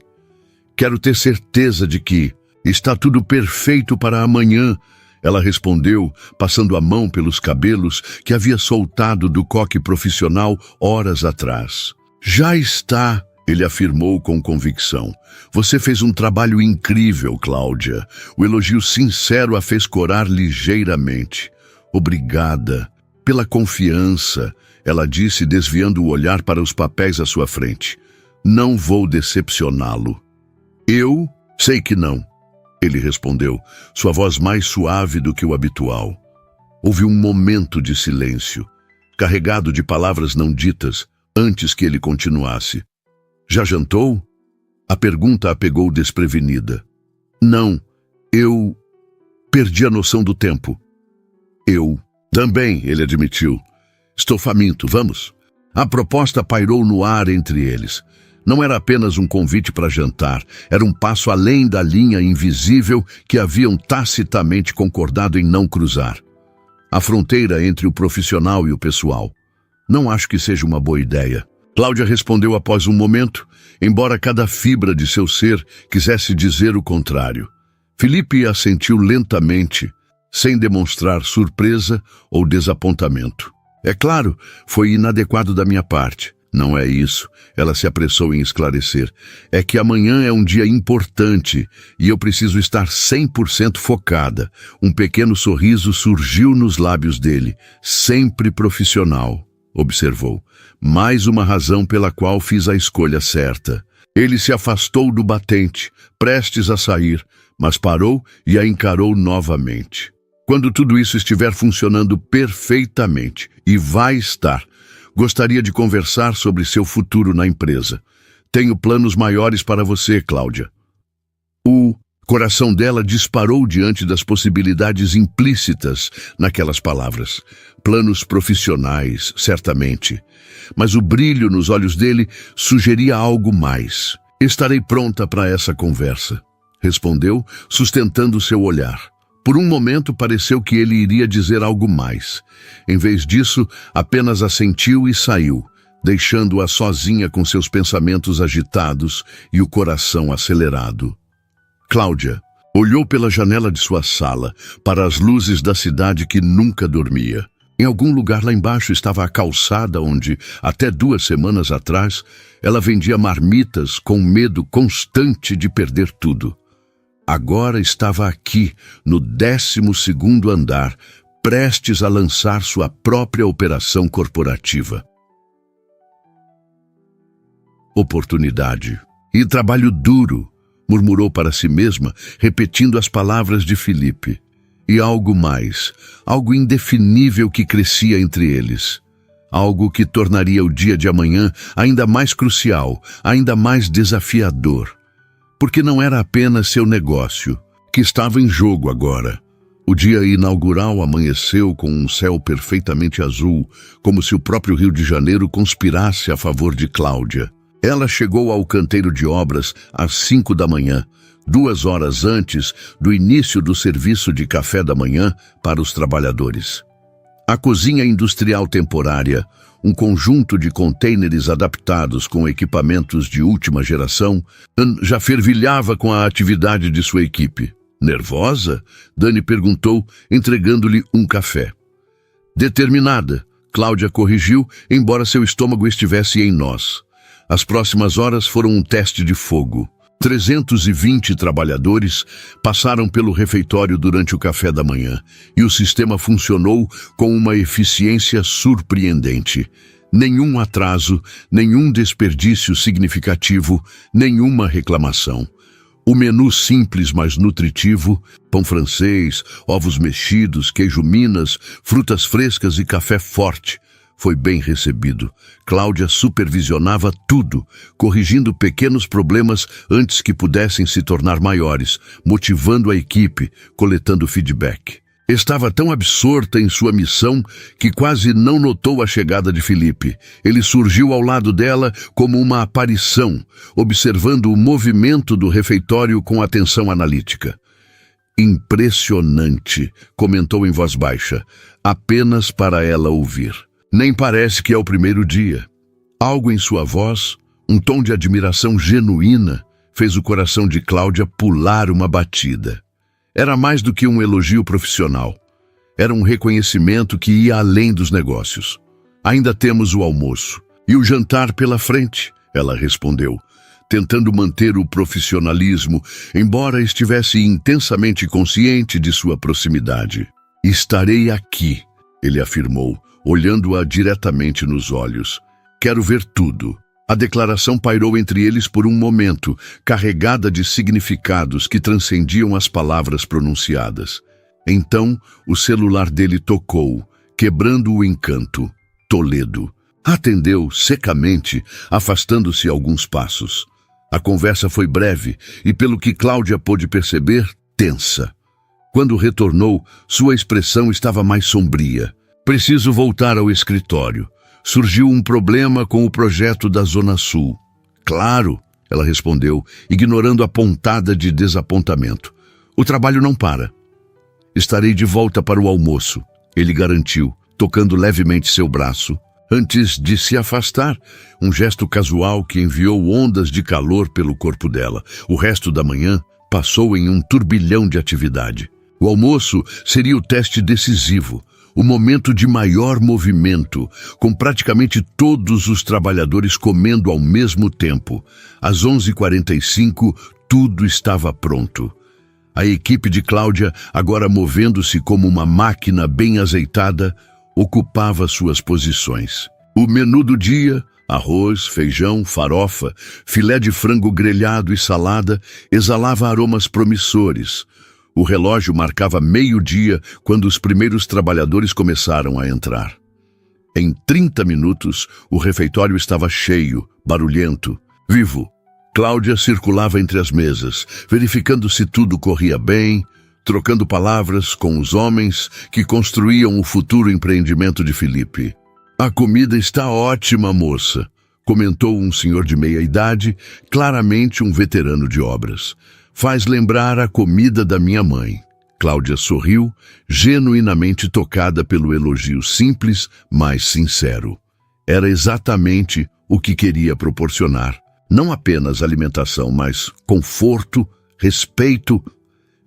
"Quero ter certeza de que está tudo perfeito para amanhã," ela respondeu, passando a mão pelos cabelos que havia soltado do coque profissional horas atrás. "Já está," ele afirmou com convicção. "Você fez um trabalho incrível, Cláudia." O elogio sincero a fez corar ligeiramente. "Obrigada pela confiança," ela disse, desviando o olhar para os papéis à sua frente. "Não vou decepcioná-lo." "Eu sei que não," ele respondeu, sua voz mais suave do que o habitual. Houve um momento de silêncio, carregado de palavras não ditas, antes que ele continuasse. "Já jantou?" A pergunta a pegou desprevenida. "Não, eu perdi a noção do tempo." "Eu também," ele admitiu. "Estou faminto, vamos?" A proposta pairou no ar entre eles. Não era apenas um convite para jantar, era um passo além da linha invisível que haviam tacitamente concordado em não cruzar. A fronteira entre o profissional e o pessoal. "Não acho que seja uma boa ideia," Cláudia respondeu após um momento, embora cada fibra de seu ser quisesse dizer o contrário. Felipe assentiu lentamente, sem demonstrar surpresa ou desapontamento. "É claro, foi inadequado da minha parte." "Não é isso," ela se apressou em esclarecer. "É que amanhã é um dia importante e eu preciso estar 100% focada." Um pequeno sorriso surgiu nos lábios dele. "Sempre profissional," observou. "Mais uma razão pela qual fiz a escolha certa." Ele se afastou do batente, prestes a sair, mas parou e a encarou novamente. "Quando tudo isso estiver funcionando perfeitamente, e vai estar, gostaria de conversar sobre seu futuro na empresa. Tenho planos maiores para você, Cláudia." O coração dela disparou diante das possibilidades implícitas naquelas palavras. Planos profissionais, certamente. Mas o brilho nos olhos dele sugeria algo mais. "Estarei pronta para essa conversa," respondeu, sustentando seu olhar. Por um momento pareceu que ele iria dizer algo mais. Em vez disso, apenas assentiu e saiu, deixando-a sozinha com seus pensamentos agitados e o coração acelerado. Cláudia Olhou pela janela de sua sala, para as luzes da cidade que nunca dormia. Em algum lugar lá embaixo estava a calçada onde, até 2 semanas atrás, ela vendia marmitas com medo constante de perder tudo. Agora estava aqui, no 12º andar, prestes a lançar sua própria operação corporativa. Oportunidade. E trabalho duro, murmurou para si mesma, repetindo as palavras de Felipe. E algo mais, algo indefinível que crescia entre eles. Algo que tornaria o dia de amanhã ainda mais crucial, ainda mais desafiador. Porque não era apenas seu negócio, que estava em jogo agora. O dia inaugural amanheceu com um céu perfeitamente azul, como se o próprio Rio de Janeiro conspirasse a favor de Cláudia. Ela chegou ao canteiro de obras às 5 da manhã, 2 horas antes do início do serviço de café da manhã para os trabalhadores. A cozinha industrial temporária, um conjunto de contêineres adaptados com equipamentos de última geração, já fervilhava com a atividade de sua equipe. Nervosa? Dani perguntou, entregando-lhe um café. Determinada, Cláudia corrigiu, embora seu estômago estivesse em nós. As próximas horas foram um teste de fogo. 320 trabalhadores passaram pelo refeitório durante o café da manhã e o sistema funcionou com uma eficiência surpreendente. Nenhum atraso, nenhum desperdício significativo, nenhuma reclamação. O menu simples, mas nutritivo, pão francês, ovos mexidos, queijo Minas, frutas frescas e café forte, foi bem recebido. Cláudia supervisionava tudo, corrigindo pequenos problemas antes que pudessem se tornar maiores, motivando a equipe, coletando feedback. Estava tão absorta em sua missão que quase não notou a chegada de Felipe. Ele surgiu ao lado dela como uma aparição, observando o movimento do refeitório com atenção analítica. Impressionante, comentou em voz baixa, apenas para ela ouvir. Nem parece que é o primeiro dia. Algo em sua voz, um tom de admiração genuína, fez o coração de Cláudia pular uma batida. Era mais do que um elogio profissional. Era um reconhecimento que ia além dos negócios. Ainda temos o almoço e o jantar pela frente, ela respondeu, tentando manter o profissionalismo, embora estivesse intensamente consciente de sua proximidade. Estarei aqui, ele afirmou, olhando-a diretamente nos olhos. Quero ver tudo. A declaração pairou entre eles por um momento, carregada de significados que transcendiam as palavras pronunciadas. Então, o celular dele tocou, quebrando o encanto. Toledo. Atendeu secamente, afastando-se alguns passos. A conversa foi breve e, pelo que Cláudia pôde perceber, tensa. Quando retornou, sua expressão estava mais sombria. Preciso voltar ao escritório. Surgiu um problema com o projeto da Zona Sul. Claro, ela respondeu, ignorando a pontada de desapontamento. O trabalho não para. Estarei de volta para o almoço, ele garantiu, tocando levemente seu braço. Antes de se afastar, um gesto casual que enviou ondas de calor pelo corpo dela. O resto da manhã passou em um turbilhão de atividade. O almoço seria o teste decisivo. O momento de maior movimento, com praticamente todos os trabalhadores comendo ao mesmo tempo. Às 11h45, tudo estava pronto. A equipe de Cláudia, agora movendo-se como uma máquina bem azeitada, ocupava suas posições. O menu do dia, arroz, feijão, farofa, filé de frango grelhado e salada, exalava aromas promissores. O relógio marcava 12:00 quando os primeiros trabalhadores começaram a entrar. Em 30 minutos, o refeitório estava cheio, barulhento, vivo. Cláudia circulava entre as mesas, verificando se tudo corria bem, trocando palavras com os homens que construíam o futuro empreendimento de Felipe. A comida está ótima, moça, comentou um senhor de meia-idade, claramente um veterano de obras. Faz lembrar a comida da minha mãe. Cláudia sorriu, genuinamente tocada pelo elogio simples, mas sincero. Era exatamente o que queria proporcionar. Não apenas alimentação, mas conforto, respeito.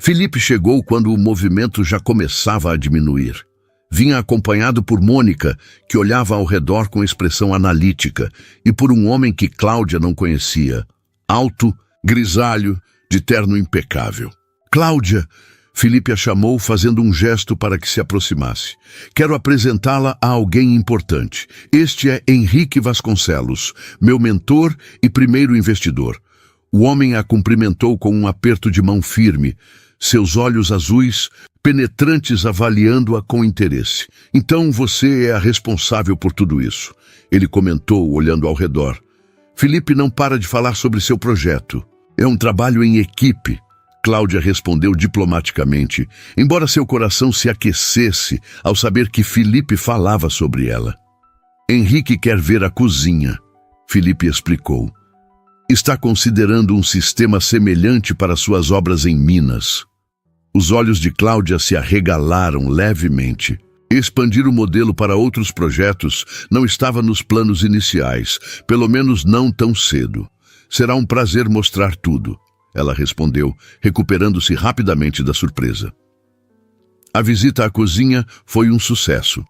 Felipe chegou quando o movimento já começava a diminuir. Vinha acompanhado por Mônica, que olhava ao redor com expressão analítica, e por um homem que Cláudia não conhecia, alto, grisalho, de terno impecável. Cláudia, Felipe a chamou fazendo um gesto para que se aproximasse. Quero apresentá-la a alguém importante. Este é Henrique Vasconcelos, meu mentor e primeiro investidor. O homem a cumprimentou com um aperto de mão firme, seus olhos azuis, penetrantes, avaliando-a com interesse. Então você é a responsável por tudo isso, ele comentou, olhando ao redor. Felipe não para de falar sobre seu projeto. É um trabalho em equipe, Cláudia respondeu diplomaticamente, embora seu coração se aquecesse ao saber que Felipe falava sobre ela. Henrique quer ver a cozinha, Felipe explicou. Está considerando um sistema semelhante para suas obras em Minas. Os olhos de Cláudia se arregalaram levemente. Expandir o modelo para outros projetos não estava nos planos iniciais, pelo menos não tão cedo. Será um prazer mostrar tudo, ela respondeu, recuperando-se rapidamente da surpresa. A visita à cozinha foi um sucesso.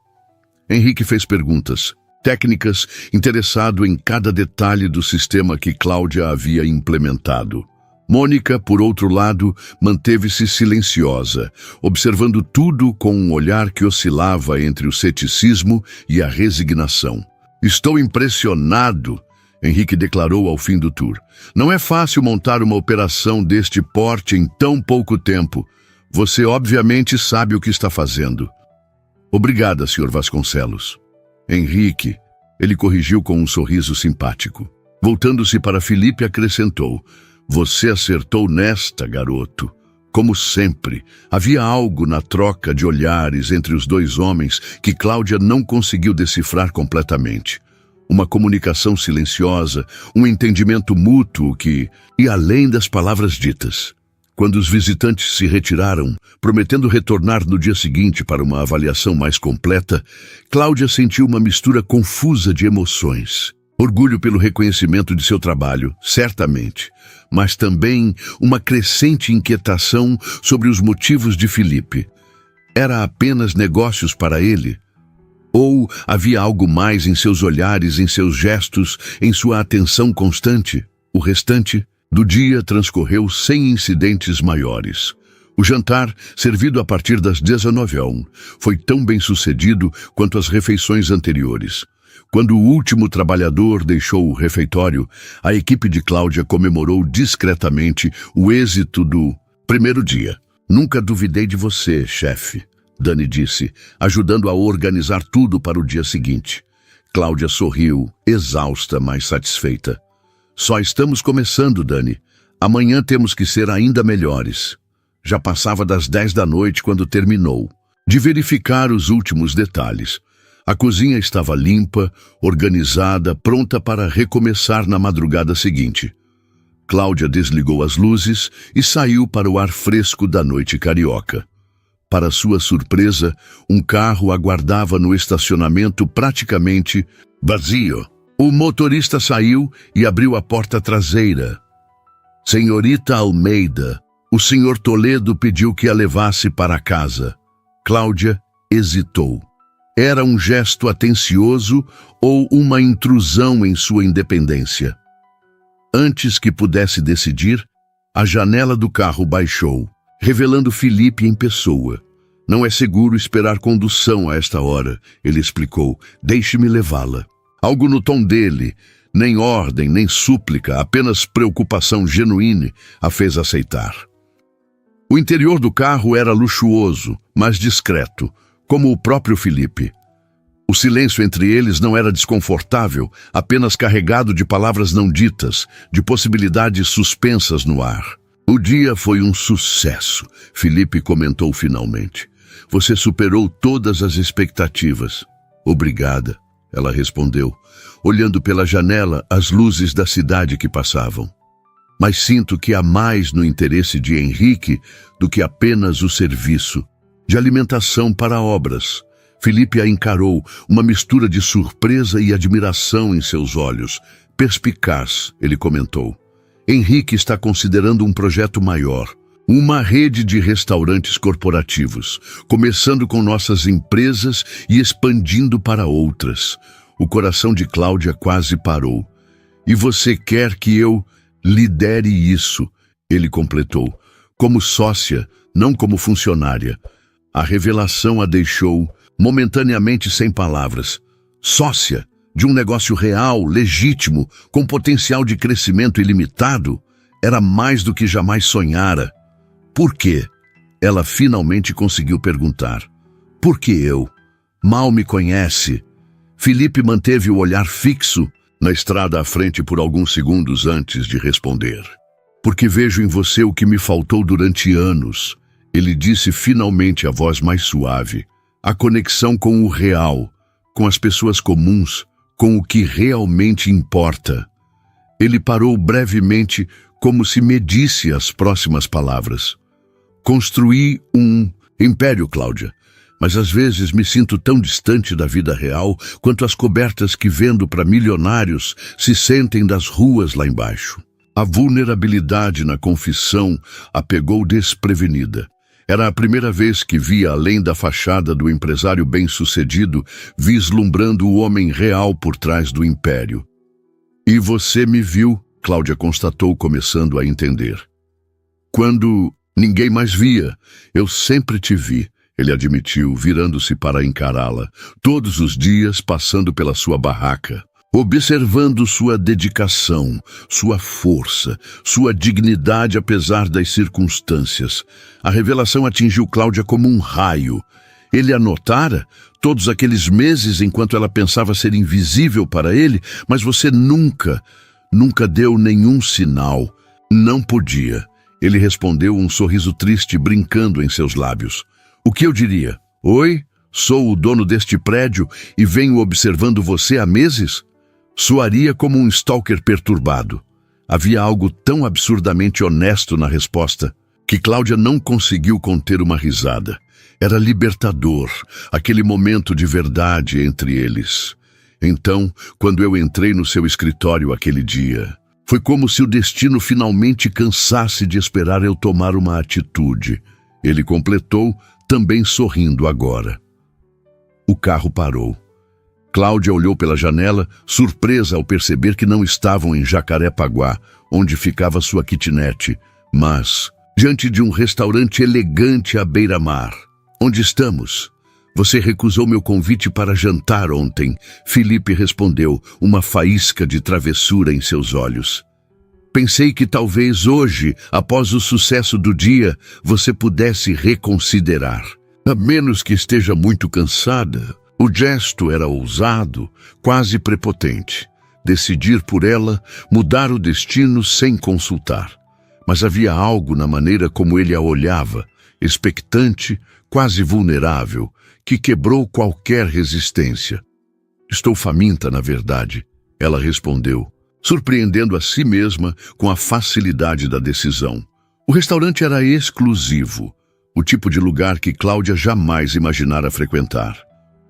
Henrique fez perguntas técnicas, interessado em cada detalhe do sistema que Cláudia havia implementado. Mônica, por outro lado, manteve-se silenciosa, observando tudo com um olhar que oscilava entre o ceticismo e a resignação. Estou impressionado, Henrique declarou ao fim do tour. Não é fácil montar uma operação deste porte em tão pouco tempo. Você obviamente sabe o que está fazendo. Obrigada, Sr. Vasconcelos. Henrique, ele corrigiu com um sorriso simpático. Voltando-se para Felipe, acrescentou, você acertou nesta, garoto. Como sempre, havia algo na troca de olhares entre os dois homens que Cláudia não conseguiu decifrar completamente. Uma comunicação silenciosa, um entendimento mútuo que ia além das palavras ditas. Quando os visitantes se retiraram, prometendo retornar no dia seguinte para uma avaliação mais completa, Cláudia sentiu uma mistura confusa de emoções. Orgulho pelo reconhecimento de seu trabalho, certamente, mas também uma crescente inquietação sobre os motivos de Felipe. Era apenas negócios para ele? Ou havia algo mais em seus olhares, em seus gestos, em sua atenção constante? O restante do dia transcorreu sem incidentes maiores. O jantar, servido a partir das 19h, foi tão bem sucedido quanto as refeições anteriores. Quando o último trabalhador deixou o refeitório, a equipe de Cláudia comemorou discretamente o êxito do primeiro dia. Nunca duvidei de você, chefe, Dani disse, ajudando a organizar tudo para o dia seguinte. Cláudia sorriu, exausta, mas satisfeita. Só estamos começando, Dani. Amanhã temos que ser ainda melhores. Já passava das 10 da noite quando terminou. De verificar os últimos detalhes. A cozinha estava limpa, organizada, pronta para recomeçar na madrugada seguinte. Cláudia desligou as luzes e saiu para o ar fresco da noite carioca. Para sua surpresa, um carro aguardava no estacionamento praticamente vazio. O motorista saiu e abriu a porta traseira. Senhorita Almeida, o senhor Toledo pediu que a levasse para casa. Cláudia hesitou. Era um gesto atencioso ou uma intrusão em sua independência? Antes que pudesse decidir, a janela do carro baixou, revelando Felipe em pessoa. Não é seguro esperar condução a esta hora, ele explicou. Deixe-me levá-la. Algo no tom dele, nem ordem, nem súplica, apenas preocupação genuína, a fez aceitar. O interior do carro era luxuoso, mas discreto, como o próprio Felipe. O silêncio entre eles não era desconfortável, apenas carregado de palavras não ditas, de possibilidades suspensas no ar. O dia foi um sucesso, Felipe comentou finalmente. Você superou todas as expectativas. Obrigada, ela respondeu, olhando pela janela as luzes da cidade que passavam. Mas sinto que há mais no interesse de Henrique do que apenas o serviço de alimentação para obras. Felipe a encarou, uma mistura de surpresa e admiração em seus olhos. Perspicaz, ele comentou. Henrique está considerando um projeto maior, Uma rede de restaurantes corporativos, começando com nossas empresas e expandindo para outras. O coração de Cláudia quase parou. E você quer que eu lidere isso? Ele completou. Como sócia, não como funcionária. A revelação a deixou momentaneamente sem palavras. Sócia de um negócio real, legítimo, com potencial de crescimento ilimitado, era mais do que jamais sonhara. Por quê? Ela finalmente conseguiu perguntar. Por que eu? Mal me conhece. Felipe manteve o olhar fixo na estrada à frente por alguns segundos antes de responder. Porque vejo em você o que me faltou durante anos. Ele disse finalmente a voz mais suave. A conexão com o real, com as pessoas comuns, com o que realmente importa. Ele parou brevemente, como se medisse as próximas palavras. Construí um império, Cláudia, mas às vezes me sinto tão distante da vida real quanto as cobertas que vendo para milionários se sentem das ruas lá embaixo. A vulnerabilidade na confissão a pegou desprevenida. Era a primeira vez que via além da fachada do empresário bem-sucedido, vislumbrando o homem real por trás do império. E você me viu, Cláudia constatou, começando a entender. Quando ninguém mais via, eu sempre te vi, ele admitiu, virando-se para encará-la, todos os dias passando pela sua barraca, observando sua dedicação, sua força, sua dignidade apesar das circunstâncias. A revelação atingiu Cláudia como um raio. Ele a notara todos aqueles meses enquanto ela pensava ser invisível para ele, mas você nunca deu nenhum sinal. Não podia. Ele respondeu, um sorriso triste brincando em seus lábios. O que eu diria? Oi, sou o dono deste prédio e venho observando você há meses? Soaria como um stalker perturbado. Havia algo tão absurdamente honesto na resposta que Cláudia não conseguiu conter uma risada. Era libertador, aquele momento de verdade entre eles. Então, quando eu entrei no seu escritório aquele dia, foi como se o destino finalmente cansasse de esperar eu tomar uma atitude. Ele completou, também sorrindo agora. O carro parou. Cláudia olhou pela janela, surpresa ao perceber que não estavam em Jacarepaguá, onde ficava sua kitnet, mas diante de um restaurante elegante à beira-mar. Onde estamos? Você recusou meu convite para jantar ontem, Felipe respondeu, uma faísca de travessura em seus olhos. Pensei que talvez hoje, após o sucesso do dia, você pudesse reconsiderar. A menos que esteja muito cansada. O gesto era ousado, quase prepotente. Decidir por ela, mudar o destino sem consultar. Mas havia algo na maneira como ele a olhava, expectante, quase vulnerável, que quebrou qualquer resistência. Estou faminta, na verdade, ela respondeu, surpreendendo a si mesma com a facilidade da decisão. O restaurante era exclusivo, o tipo de lugar que Cláudia jamais imaginara frequentar.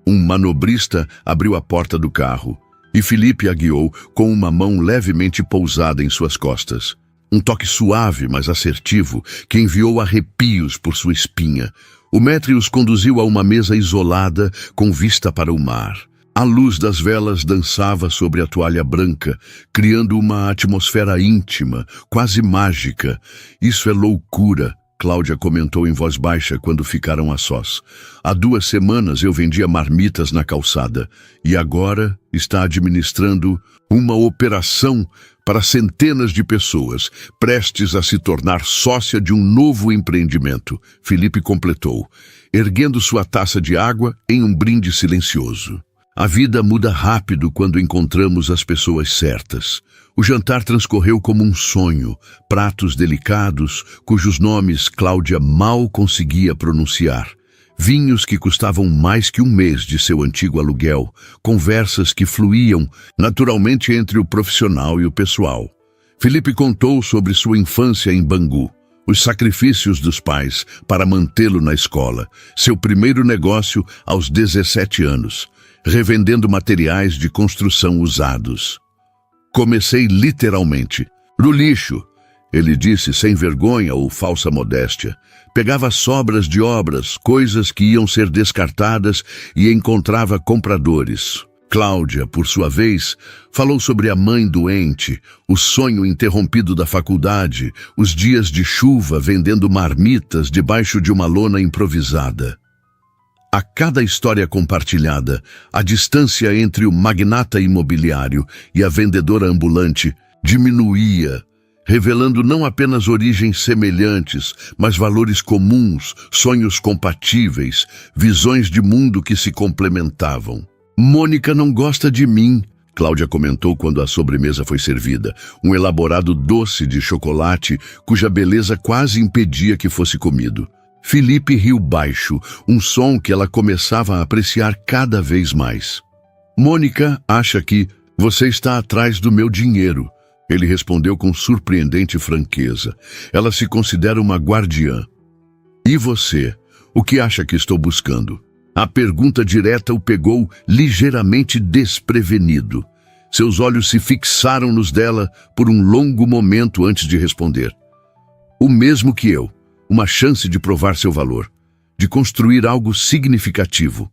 Um manobrista abriu a porta do carro e Felipe a guiou com uma mão levemente pousada em suas costas. Um toque suave, mas assertivo, que enviou arrepios por sua espinha. O maître os conduziu a uma mesa isolada com vista para o mar. A luz das velas dançava sobre a toalha branca, criando uma atmosfera íntima, quase mágica. Isso é loucura, Cláudia comentou em voz baixa quando ficaram a sós. Há 2 semanas eu vendia marmitas na calçada e agora está administrando uma operação para centenas de pessoas, prestes a se tornar sócia de um novo empreendimento. Felipe completou, erguendo sua taça de água em um brinde silencioso. A vida muda rápido quando encontramos as pessoas certas. O jantar transcorreu como um sonho, pratos delicados, cujos nomes Cláudia mal conseguia pronunciar. Vinhos que custavam mais que 1 mês de seu antigo aluguel, conversas que fluíam naturalmente entre o profissional e o pessoal. Felipe contou sobre sua infância em Bangu, os sacrifícios dos pais para mantê-lo na escola, seu primeiro negócio aos 17 anos, revendendo materiais de construção usados. Comecei literalmente, no lixo. ele disse sem vergonha ou falsa modéstia. Pegava sobras de obras, coisas que iam ser descartadas, e encontrava compradores. Cláudia, por sua vez, falou sobre a mãe doente, o sonho interrompido da faculdade, os dias de chuva vendendo marmitas debaixo de uma lona improvisada. A cada história compartilhada, a distância entre o magnata imobiliário e a vendedora ambulante diminuía, revelando não apenas origens semelhantes, mas valores comuns, sonhos compatíveis, visões de mundo que se complementavam. "Mônica não gosta de mim", Cláudia comentou quando a sobremesa foi servida, um elaborado doce de chocolate cuja beleza quase impedia que fosse comido. Felipe riu baixo, um som que ela começava a apreciar cada vez mais. "Mônica acha que você está atrás do meu dinheiro", ele respondeu com surpreendente franqueza. "Ela se considera uma guardiã." "E você? O que acha que estou buscando?" A pergunta direta o pegou ligeiramente desprevenido. Seus olhos se fixaram nos dela por um longo momento antes de responder. "O mesmo que eu. Uma chance de provar seu valor, de construir algo significativo."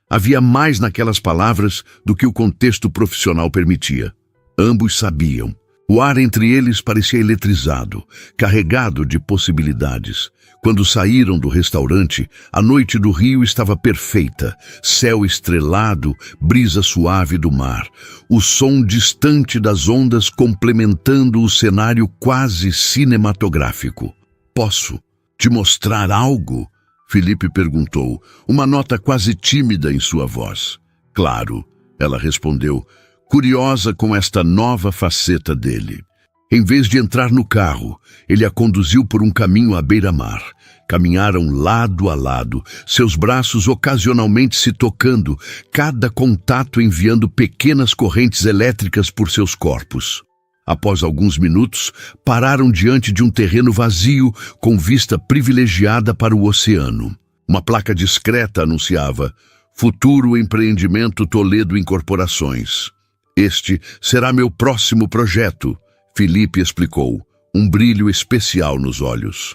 Havia mais naquelas palavras do que o contexto profissional permitia. Ambos sabiam. O ar entre eles parecia eletrizado, carregado de possibilidades. Quando saíram do restaurante, a noite do Rio estava perfeita, céu estrelado, brisa suave do mar, o som distante das ondas complementando o cenário quase cinematográfico. "Posso te mostrar algo?" Felipe perguntou, uma nota quase tímida em sua voz. "Claro", ela respondeu, curiosa com esta nova faceta dele. Em vez de entrar no carro, ele a conduziu por um caminho à beira-mar. Caminharam lado a lado, seus braços ocasionalmente se tocando, cada contato enviando pequenas correntes elétricas por seus corpos. Após alguns minutos, pararam diante de um terreno vazio com vista privilegiada para o oceano. Uma placa discreta anunciava: "Futuro Empreendimento Toledo Incorporações." "Este será meu próximo projeto", Felipe explicou, um brilho especial nos olhos.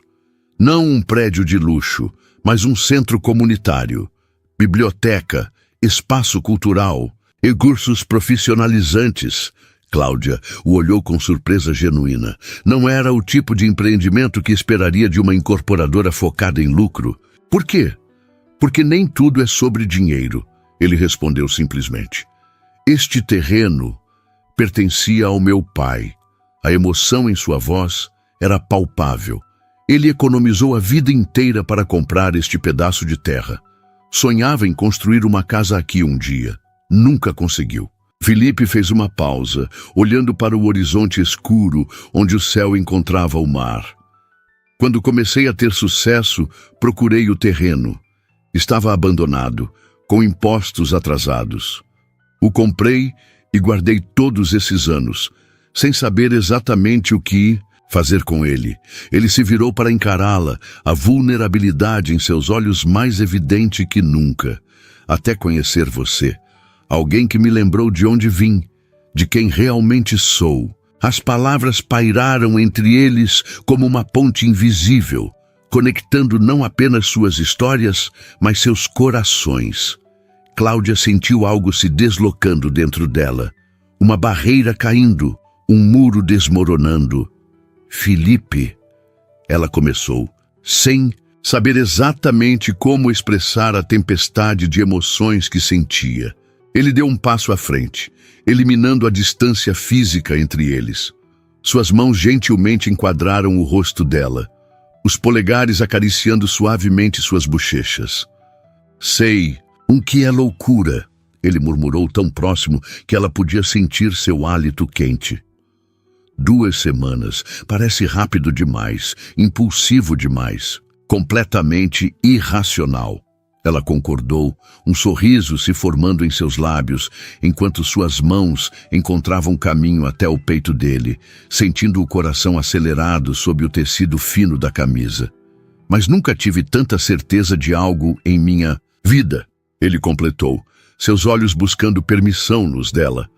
"Não um prédio de luxo, mas um centro comunitário, biblioteca, espaço cultural e cursos profissionalizantes." Cláudia o olhou com surpresa genuína. Não era o tipo de empreendimento que esperaria de uma incorporadora focada em lucro. "Por quê?" "Porque nem tudo é sobre dinheiro", ele respondeu simplesmente. "Este terreno pertencia ao meu pai." A emoção em sua voz era palpável. Ele economizou a vida inteira para comprar este pedaço de terra. Sonhava em construir uma casa aqui um dia. Nunca conseguiu. Felipe fez uma pausa, olhando para o horizonte escuro, onde o céu encontrava o mar. "Quando comecei a ter sucesso, procurei o terreno. Estava abandonado, com impostos atrasados. O comprei e guardei todos esses anos, sem saber exatamente o que fazer com ele." Ele se virou para encará-la, a vulnerabilidade em seus olhos mais evidente que nunca. "Até conhecer você. Alguém que me lembrou de onde vim, de quem realmente sou." As palavras pairaram entre eles como uma ponte invisível, conectando não apenas suas histórias, mas seus corações. Cláudia sentiu algo se deslocando dentro dela, uma barreira caindo, um muro desmoronando. "Felipe", ela começou, sem saber exatamente como expressar a tempestade de emoções que sentia. Ele deu um passo à frente, eliminando a distância física entre eles. Suas mãos gentilmente enquadraram o rosto dela, os polegares acariciando suavemente suas bochechas. "Sei, que é loucura", ele murmurou tão próximo que ela podia sentir seu hálito quente. 2 semanas, parece rápido demais, impulsivo demais, completamente irracional. Ela concordou, um sorriso se formando em seus lábios, enquanto suas mãos encontravam caminho até o peito dele, sentindo o coração acelerado sob o tecido fino da camisa. "Mas nunca tive tanta certeza de algo em minha vida", ele completou, seus olhos buscando permissão nos dela.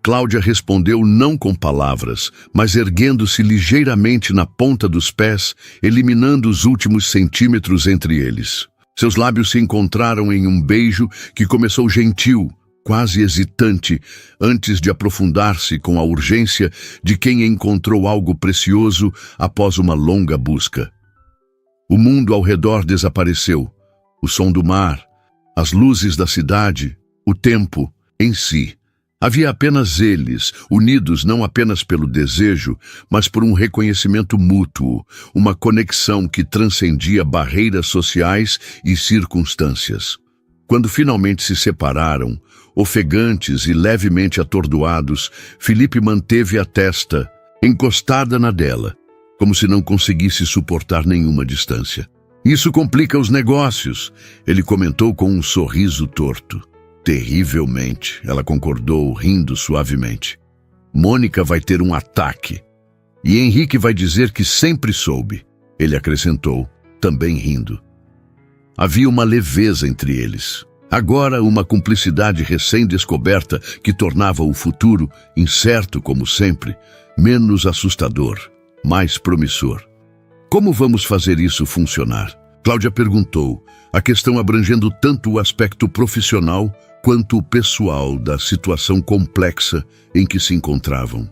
Cláudia respondeu não com palavras, mas erguendo-se ligeiramente na ponta dos pés, eliminando os últimos centímetros entre eles. Seus lábios se encontraram em um beijo que começou gentil, quase hesitante, antes de aprofundar-se com a urgência de quem encontrou algo precioso após uma longa busca. O mundo ao redor desapareceu. O som do mar, as luzes da cidade, o tempo em si. Havia apenas eles, unidos não apenas pelo desejo, mas por um reconhecimento mútuo, uma conexão que transcendia barreiras sociais e circunstâncias. Quando finalmente se separaram, ofegantes e levemente atordoados, Felipe manteve a testa encostada na dela, como se não conseguisse suportar nenhuma distância. Isso complica os negócios, ele comentou com um sorriso torto. Terrivelmente, ela concordou, rindo suavemente. Mônica vai ter um ataque. E Henrique vai dizer que sempre soube, ele acrescentou, também rindo. Havia uma leveza entre eles. Agora uma cumplicidade recém-descoberta que tornava o futuro, incerto como sempre, menos assustador, mais promissor. Como vamos fazer isso funcionar? Cláudia perguntou, a questão abrangendo tanto o aspecto profissional quanto o pessoal da situação complexa em que se encontravam.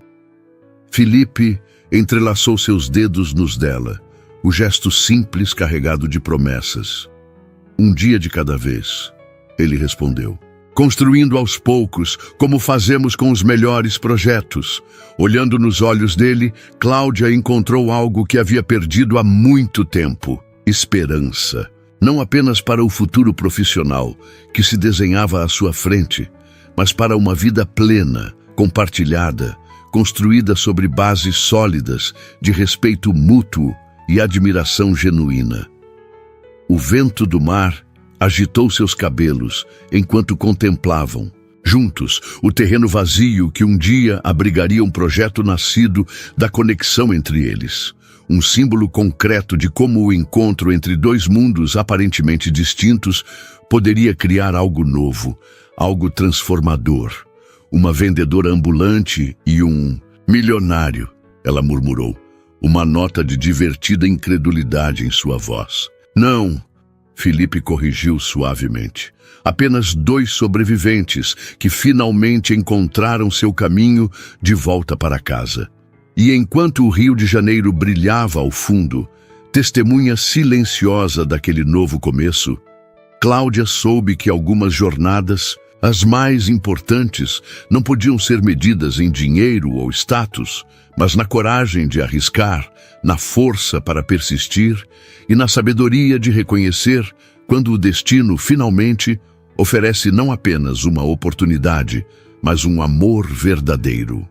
Felipe entrelaçou seus dedos nos dela, o gesto simples carregado de promessas. Um dia de cada vez, ele respondeu. Construindo aos poucos, como fazemos com os melhores projetos. Olhando nos olhos dele, Cláudia encontrou algo que havia perdido há muito tempo. Esperança. Não apenas para o futuro profissional, que se desenhava à sua frente, mas para uma vida plena, compartilhada, construída sobre bases sólidas de respeito mútuo e admiração genuína. O vento do mar agitou seus cabelos enquanto contemplavam, juntos, o terreno vazio que um dia abrigaria um projeto nascido da conexão entre eles. Um símbolo concreto de como o encontro entre dois mundos aparentemente distintos poderia criar algo novo, algo transformador. Uma vendedora ambulante e um milionário, ela murmurou, uma nota de divertida incredulidade em sua voz. Não, Felipe corrigiu suavemente. Apenas 2 sobreviventes que finalmente encontraram seu caminho de volta para casa. E enquanto o Rio de Janeiro brilhava ao fundo, testemunha silenciosa daquele novo começo, Cláudia soube que algumas jornadas, as mais importantes, não podiam ser medidas em dinheiro ou status, mas na coragem de arriscar, na força para persistir e na sabedoria de reconhecer quando o destino finalmente oferece não apenas uma oportunidade, mas um amor verdadeiro.